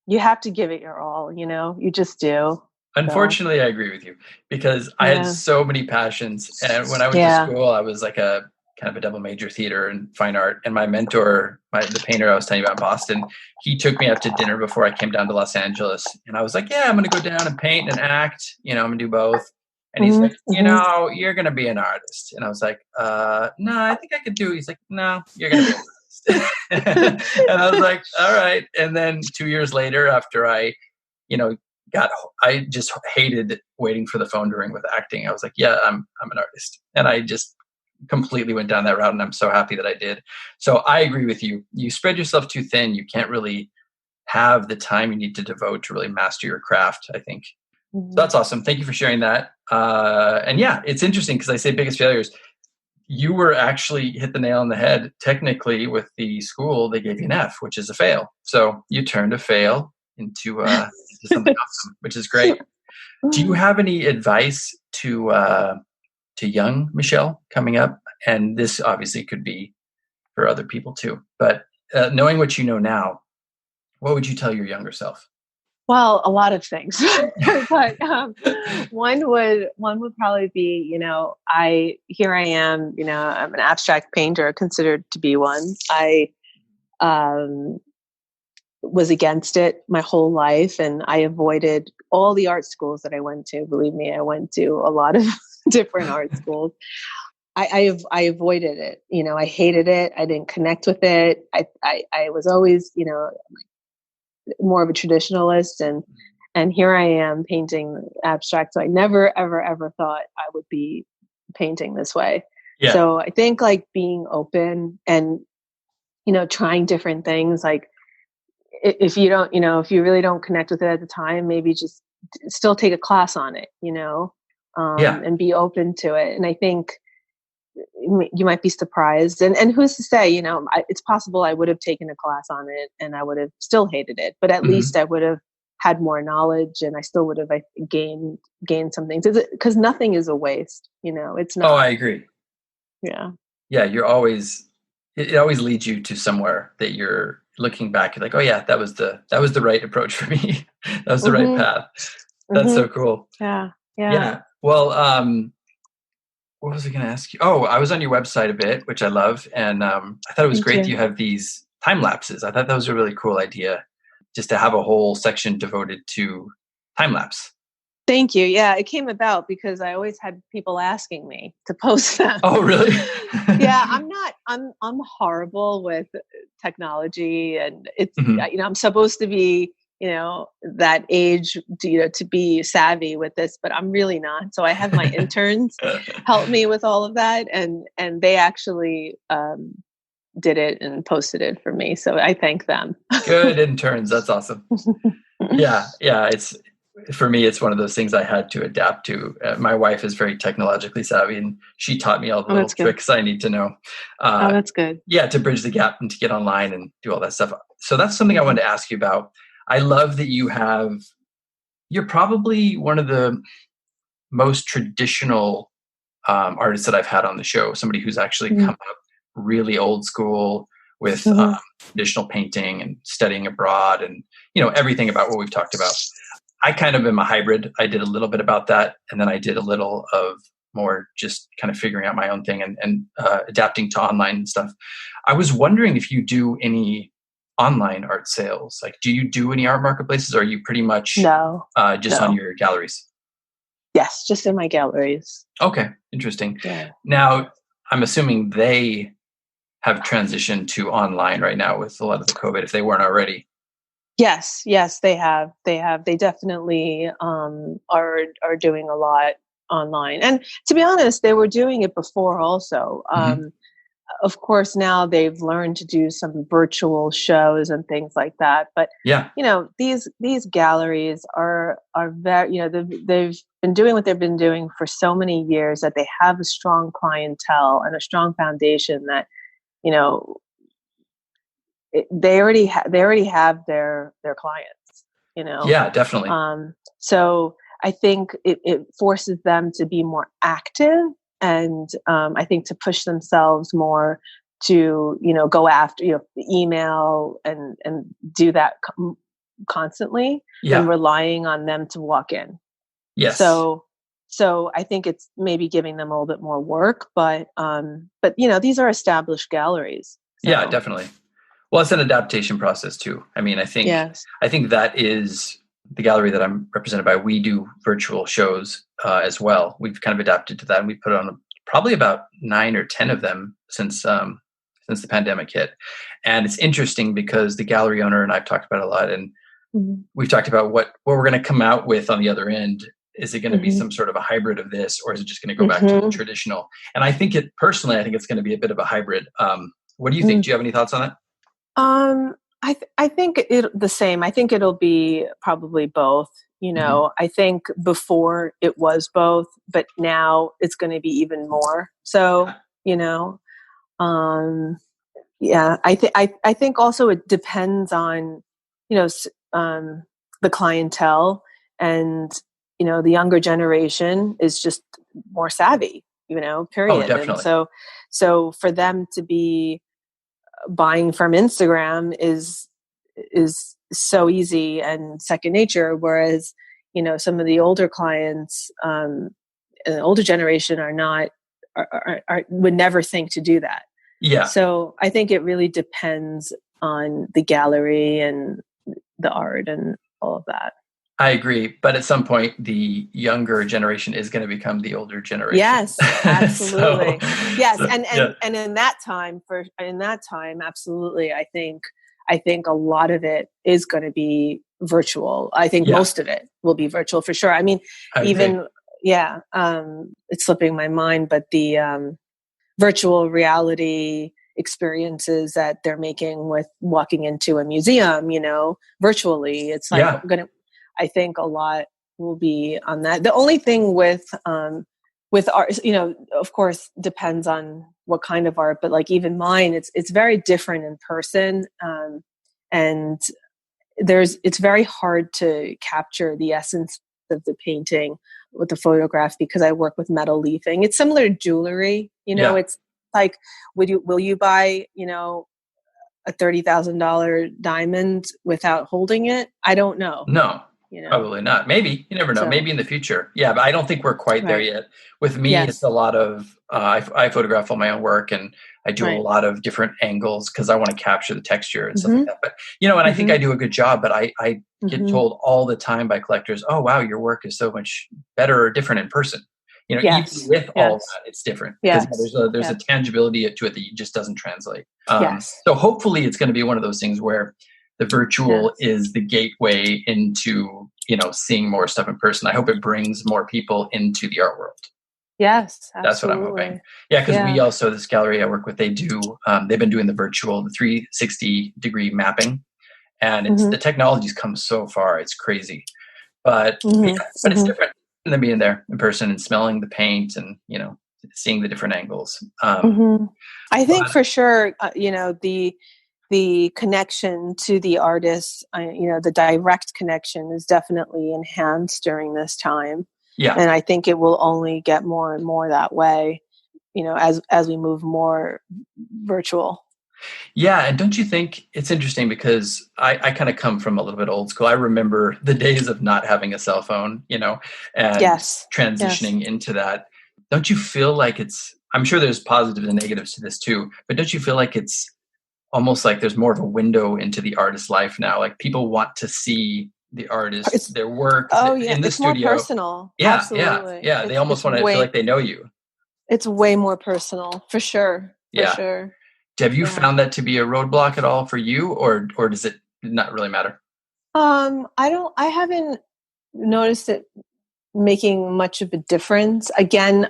you have to give it your all, you just do. Unfortunately, I agree with you, because I had so many passions. And when I went to school, I was like a kind of a double major, theater and fine art. And my mentor, the painter I was telling you about in Boston, he took me out to dinner before I came down to Los Angeles. And I was like, yeah, I'm going to go down and paint and act. I'm going to do both. And he's like, you're going to be an artist. And I was like, no, I think I could do it. He's like, no, you're going to be an artist. And I was like, all right. And then 2 years later, after I just hated waiting for the phone to ring with acting. I was like, yeah, I'm an artist. And I just completely went down that route, and I'm so happy that I did. So I agree with you. You spread yourself too thin. You can't really have the time you need to devote to really master your craft, I think. So that's awesome. Thank you for sharing that. And yeah, it's interesting because I say biggest failures. You were actually hit the nail on the head. Technically, with the school, they gave you an F, which is a fail. So you turned a fail into something awesome, which is great. Do you have any advice to young Michelle coming up? And this obviously could be for other people too. But knowing what you know now, what would you tell your younger self? Well, a lot of things, but one would probably be, here I am, I'm an abstract painter, considered to be one. I was against it my whole life, and I avoided all the art schools that I went to. Believe me, I went to a lot of different art schools. I avoided it. I hated it. I didn't connect with it. I was always, more of a traditionalist, and here I am painting abstract. So I never, ever, ever thought I would be painting this way. Yeah. So I think like being open and, trying different things, like if you don't, if you really don't connect with it at the time, maybe just still take a class on it, and be open to it. And I think you might be surprised, and who's to say, it's possible I would have taken a class on it and I would have still hated it, but at least I would have had more knowledge, and I still would have gained something, because nothing is a waste. It's not. Oh, I agree. Yeah. It always leads you to somewhere that you're looking back, you're like, oh yeah, that was the right approach for me. That was the right path. That's so cool. Yeah. Well, what was I going to ask you? Oh, I was on your website a bit, which I love. And I thought it was great that you have these time lapses. I thought that was a really cool idea, just to have a whole section devoted to time lapse. Thank you. Yeah, it came about because I always had people asking me to post them. Oh, really? Yeah, I'm horrible with technology, and it's, I'm supposed to be, that age, to be savvy with this, but I'm really not. So I have my interns help me with all of that. And they actually did it and posted it for me. So I thank them. Good interns. That's awesome. Yeah. For me, it's one of those things I had to adapt to. My wife is very technologically savvy, and she taught me all the little tricks I need to know. That's good. Yeah, to bridge the gap and to get online and do all that stuff. So that's something I wanted to ask you about. I love that you're probably one of the most traditional artists that I've had on the show, somebody who's actually come up really old school with traditional painting and studying abroad and, everything about what we've talked about. I kind of am a hybrid. I did a little bit about that, and then I did a little of more just kind of figuring out my own thing and adapting to online and stuff. I was wondering if you do any online art sales. Like, do you do any art marketplaces, or are you pretty much on your galleries? Yes, just in my galleries. Okay, interesting. Yeah. Now, I'm assuming they have transitioned to online right now with a lot of the COVID, if they weren't already. Yes, they have. They definitely are doing a lot online. And to be honest, they were doing it before also. Of course, now they've learned to do some virtual shows and things like that. But these galleries are very, they've been doing what they've been doing for so many years that they have a strong clientele and a strong foundation that, they already have their clients. Yeah, definitely. So I think it forces them to be more active. And I think to push themselves more to, go after, email and do that constantly and relying on them to walk in. Yes. So So I think it's maybe giving them a little bit more work, but these are established galleries. Yeah, So definitely. Well, it's an adaptation process too. I mean, yes. I think that is the gallery that I'm represented by. We do virtual shows as well. We've kind of adapted to that, and we put on probably about 9 or 10 of them since the pandemic hit. And it's interesting because the gallery owner and I've talked about it a lot, and we've talked about what we're going to come out with on the other end. Is it going to be some sort of a hybrid of this, or is it just going to go back to the traditional? And I think it's going to be a bit of a hybrid. What do you think? Do you have any thoughts on that? I think the same. I think it'll be probably both. I think before it was both, but now it's going to be even more. So, I think also it depends on, the clientele, and, the younger generation is just more savvy, period. Oh, definitely. And so for them to be buying from Instagram is so easy and second nature, whereas some of the older clients, the older generation would never think to do that. Yeah. So I think it really depends on the gallery and the art and all of that. I agree, but at some point, the younger generation is going to become the older generation. Yes, absolutely. Yes, so, and in that time, absolutely. I think a lot of it is going to be virtual. I think most of it will be virtual for sure. I mean, it's slipping my mind, but the virtual reality experiences that they're making with walking into a museum, virtually, it's like I think a lot will be on that. The only thing with art, of course, depends on what kind of art, but like even mine, it's very different in person. And it's very hard to capture the essence of the painting with the photograph because I work with metal leafing. It's similar to jewelry, it's like, will you buy, a $30,000 diamond without holding it? I don't know. No. Probably not. Maybe. You never know. Maybe in the future. Yeah, but I don't think we're quite there yet. With me, it's a lot of, I photograph all my own work, and I do a lot of different angles because I want to capture the texture and stuff like that. But, and I think I do a good job, but I get told all the time by collectors, oh, wow, your work is so much better or different in person. Even with all that, it's different. Because there's a tangibility to it that just doesn't translate. So hopefully it's going to be one of those things where the virtual is the gateway into, seeing more stuff in person. I hope it brings more people into the art world. Yes, absolutely. That's what I'm hoping. Yeah, because we also, this gallery I work with, they've been doing the 360-degree mapping, and the technology's come so far, it's crazy. But it's different than being there in person and smelling the paint and, seeing the different angles. I think for sure, the connection to the artist, the direct connection is definitely enhanced during this time. Yeah. And I think it will only get more and more that way, as we move more virtual. Yeah. And don't you think it's interesting because I kind of come from a little bit old school. I remember the days of not having a cell phone, and transitioning into that. Don't you feel like I'm sure there's positives and negatives to this too, but don't you feel like it's almost like there's more of a window into the artist's life now? Like people want to see the artist, their work in the studio. It's more personal. Yeah, absolutely. Yeah. They almost want to feel like they know you. It's way more personal, for sure. For sure. Have you found that to be a roadblock at all for you, or does it not really matter? I haven't noticed it making much of a difference. Again,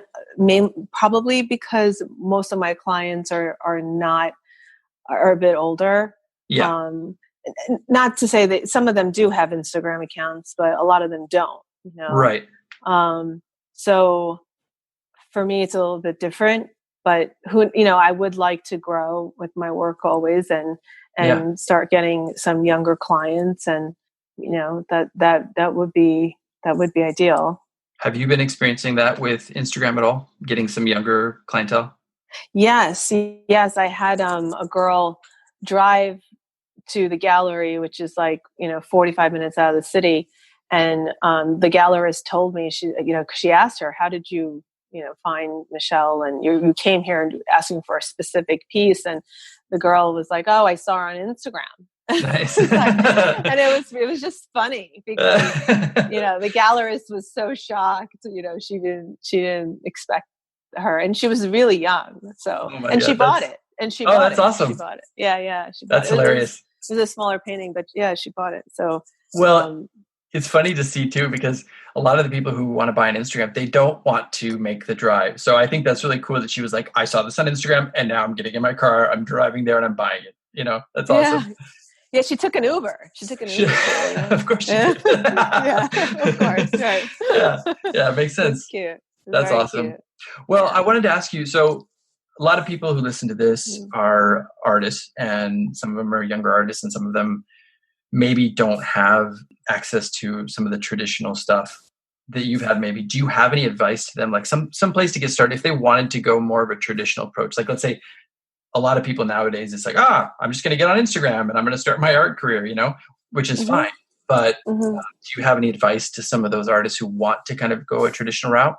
probably because most of my clients are a bit older. Yeah. Not to say that some of them do have Instagram accounts, but a lot of them don't, Right. So for me, it's a little bit different, but I would like to grow with my work always and start getting some younger clients, and, that would be ideal. Have you been experiencing that with Instagram at all? Getting some younger clientele? Yes. I had a girl drive to the gallery, which is like 45 minutes out of the city, And the gallerist told me, she asked her, how did you, find Michelle? And you came here and asking for a specific piece. And the girl was like, oh, I saw her on Instagram. Nice. And it was just funny because, the gallerist was so shocked, she didn't expect her, and she was really young. So, she bought it. And she bought that's it. awesome. She bought it. Yeah. She bought that's hilarious. It was a smaller painting, but yeah, she bought it. So, well, it's funny to see too, because a lot of the people who want to buy on Instagram, they don't want to make the drive. So I think that's really cool that she was like, I saw this on Instagram and now I'm getting in my car, I'm driving there and I'm buying it. That's awesome. Yeah, she took an Uber. Of course she did. Yeah, of course. Right. Yeah, it makes sense. That's cute. That's awesome. Cute. Well, I wanted to ask you, so a lot of people who listen to this are artists, and some of them are younger artists, and some of them maybe don't have access to some of the traditional stuff that you've had. Maybe, do you have any advice to them, like some place to get started if they wanted to go more of a traditional approach? Like, let's say a lot of people nowadays, it's like, I'm just going to get on Instagram and I'm going to start my art career, which is fine. But do you have any advice to some of those artists who want to kind of go a traditional route?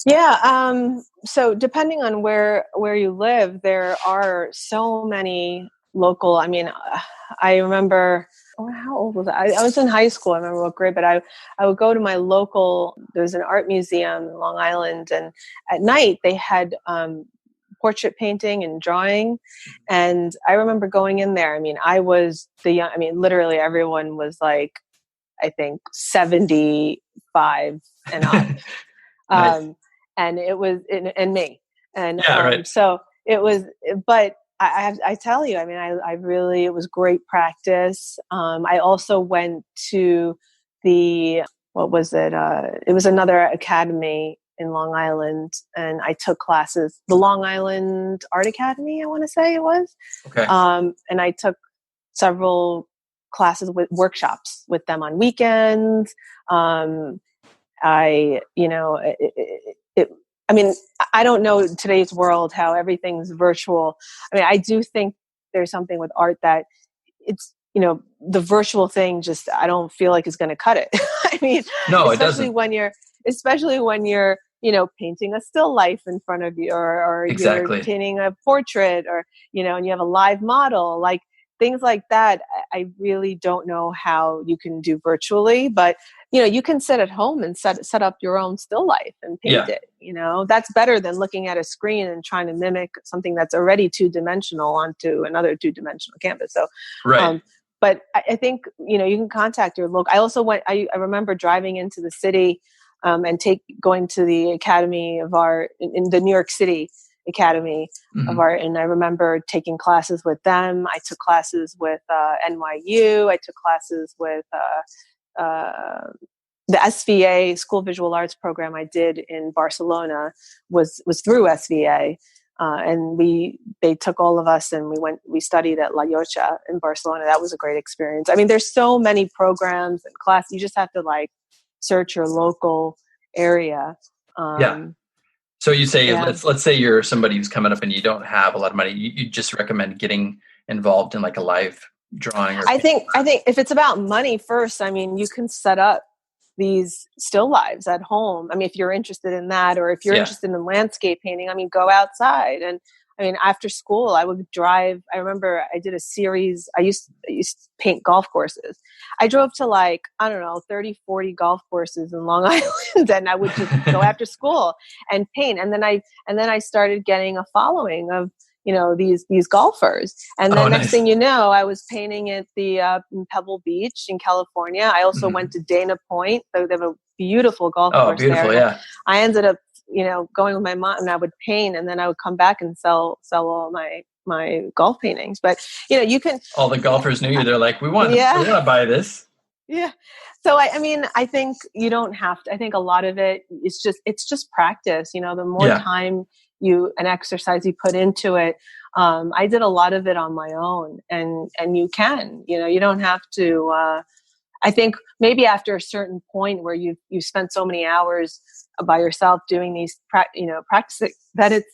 Yeah. So depending on where you live, there are so many local, I remember, how old was I? I was in high school. I remember what grade, but I would go to my local, there's an art museum in Long Island, and at night they had portrait painting and drawing. And I remember going in there. I was literally everyone was like, I think 75 and up. Nice. And it was, and me. And right. So it was, but I tell you, I really, it was great practice. I also went to what was it? It was another academy in Long Island, and I took classes, the Long Island Art Academy, I want to say it was. Okay. And I took several classes with workshops with them on weekends. I don't know today's world, how everything's virtual. I do think there's something with art that it's, the virtual thing just, I don't feel like is going to cut it. No, especially when you're, painting a still life in front of you, or exactly. You're painting a portrait, or, and you have a live model, like things like that. I really don't know how you can do virtually, but you can sit at home and set up your own still life and paint it. That's better than looking at a screen and trying to mimic something that's already two-dimensional onto another two-dimensional canvas. So, right. But I think, you can contact your local. I also I remember driving into the city and going to the Academy of Art in the New York City Academy of Art. And I remember taking classes with them. I took classes with NYU. I took classes with the SVA School of Visual Arts program I did in Barcelona was through SVA. And they took all of us and we studied at La Llotja in Barcelona. That was a great experience. There's so many programs and classes. You just have to search your local area. So you say, let's say you're somebody who's coming up and you don't have a lot of money. You just recommend getting involved in like a live drawing? I think if it's about money first, you can set up these still lives at home. If you're interested in that, or if you're interested in landscape painting, go outside. And after school, I would drive. I remember I did a series. I used to paint golf courses. I drove to 30, 40 golf courses in Long Island, and I would just go after school and paint. And then I started getting a following of, these golfers. And then next thing you know, I was painting at the in Pebble Beach in California. I also went to Dana Point. So they have a beautiful golf course beautiful, there. Yeah. I ended up, going with my mom, and I would paint, and then I would come back and sell all my golf paintings. But, you can... All the golfers knew you. They're like, we want to buy this. Yeah. So, I think you don't have to. I think a lot of it is just practice. The more time and exercise you put into it. I did a lot of it on my own, and you can, you don't have to, I think maybe after a certain point where you spent so many hours by yourself doing these, practicing, that it's,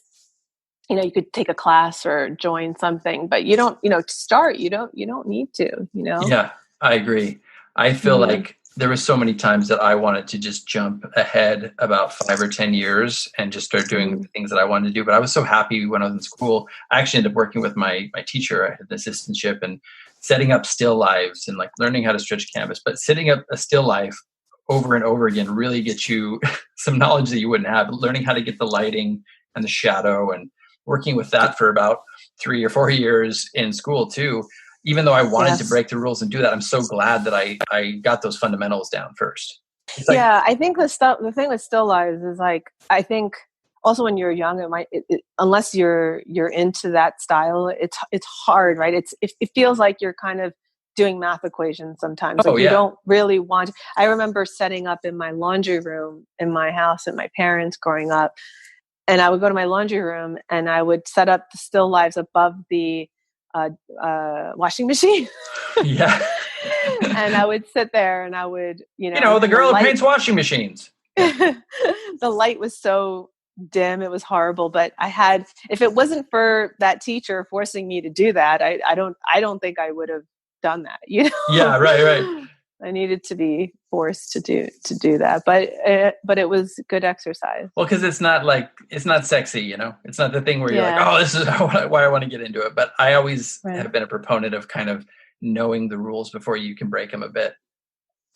you could take a class or join something, but you don't, to start, you don't need to, Yeah, I agree. I feel like there were so many times that I wanted to just jump ahead about 5 or 10 years and just start doing the things that I wanted to do. But I was so happy when I was in school. I actually ended up working with my teacher. I had an assistantship and setting up still lives and like learning how to stretch canvas. But setting up a still life over and over again really gets you some knowledge that you wouldn't have. Learning how to get the lighting and the shadow, and working with that for about 3 or 4 years in school too. Even though I wanted to break the rules and do that, I'm so glad that I got those fundamentals down first. Like, I think the thing with still lives is like, I think also when you're young, unless you're into that style, it's hard, right? It feels like you're kind of doing math equations sometimes. You don't really want to. I remember setting up in my laundry room in my house at my parents growing up, and I would go to my laundry room and I would set up the still lives above the washing machine. Yeah. And I would sit there and I would, the girl who paints washing machines. The light was so dim, it was horrible. But if it wasn't for that teacher forcing me to do that, I don't think I would have done that. Yeah, right. I needed to be forced to do that, but it was good exercise. Well, because it's not sexy, it's not the thing where you're like, oh, this is why I want to get into it. But I always have been a proponent of kind of knowing the rules before you can break them a bit.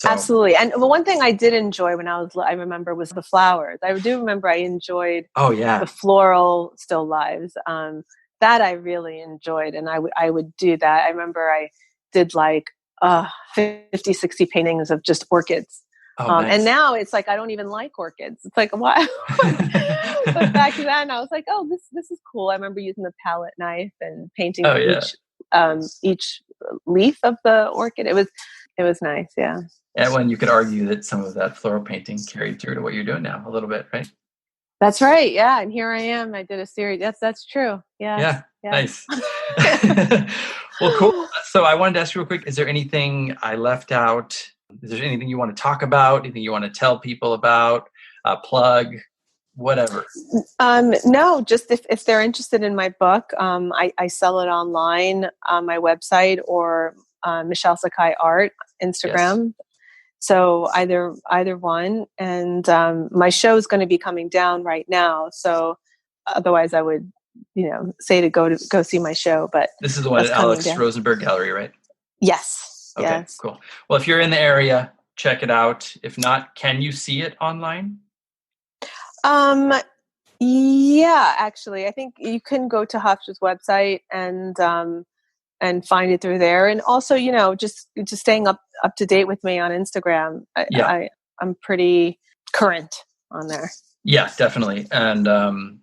So. Absolutely. And the one thing I did enjoy I remember was the flowers. I do remember I enjoyed the floral still lives. That I really enjoyed, and I would do that. I remember I did like 50, 60 paintings of just orchids. Nice. And now it's like, I don't even like orchids. It's like, why? But back then I was like, oh, this is cool. I remember using the palette knife and painting each leaf of the orchid. It was nice. Yeah. And when you could argue that some of that floral painting carried through to what you're doing now a little bit, right? That's right. Yeah. And here I am. I did a series. That's true. Yeah. Nice. Well, cool. So I wanted to ask you real quick, is there anything I left out? Is there anything you want to talk about? Anything you want to tell people about? Plug? Whatever. No, just if they're interested in my book, I sell it online on my website or Michelle Sakhai Art, Instagram. Yes. So either one. And my show is going to be coming down right now. So otherwise I would say to go see my show, but this is the one at Alex Rosenberg Gallery, right? Yes. Okay, yes. Cool. Well, if you're in the area, check it out. If not, can you see it online? Yeah, actually, I think you can go to Hofstra's website and find it through there. And also, just staying up to date with me on Instagram. I'm pretty current on there. Yeah, definitely. And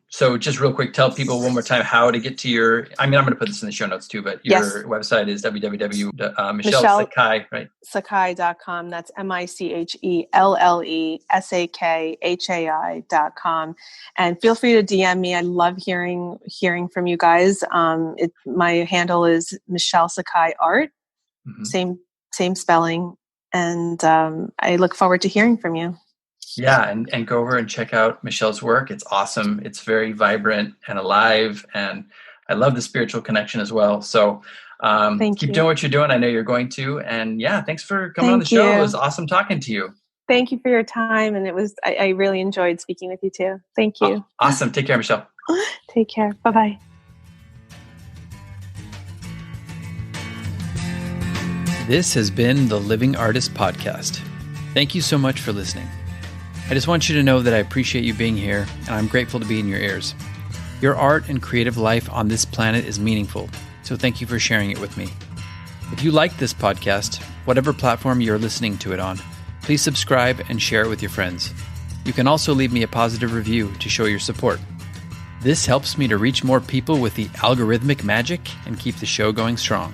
so just real quick, tell people one more time how to get to I'm going to put this in the show notes too, but your website is www.MichelleSakhai, right? Sakhai.com. That's MICHELLESAKHAI.com. And feel free to DM me. I love hearing from you guys. My handle is Michelle Sakhai Art, same spelling. And I look forward to hearing from you. Yeah, and go over and check out Michelle's work. It's awesome. It's very vibrant and alive, and I love the spiritual connection as well. So keep doing what you're doing. I know you're going to. And thanks for coming on the show. It was awesome talking to you. Thank you for your time. And I really enjoyed speaking with you too. Thank you. Awesome. Take care, Michelle. Take care. Bye-bye. This has been the Living Artist Podcast. Thank you so much for listening. I just want you to know that I appreciate you being here, and I'm grateful to be in your ears. Your art and creative life on this planet is meaningful, so thank you for sharing it with me. If you like this podcast, whatever platform you're listening to it on, please subscribe and share it with your friends. You can also leave me a positive review to show your support. This helps me to reach more people with the algorithmic magic and keep the show going strong.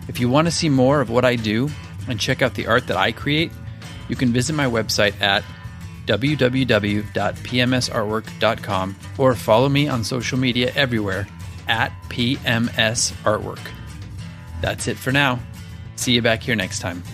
If you want to see more of what I do and check out the art that I create, you can visit my website at www.pmsartwork.com or follow me on social media everywhere at PMS Artwork. That's it for now. See you back here next time.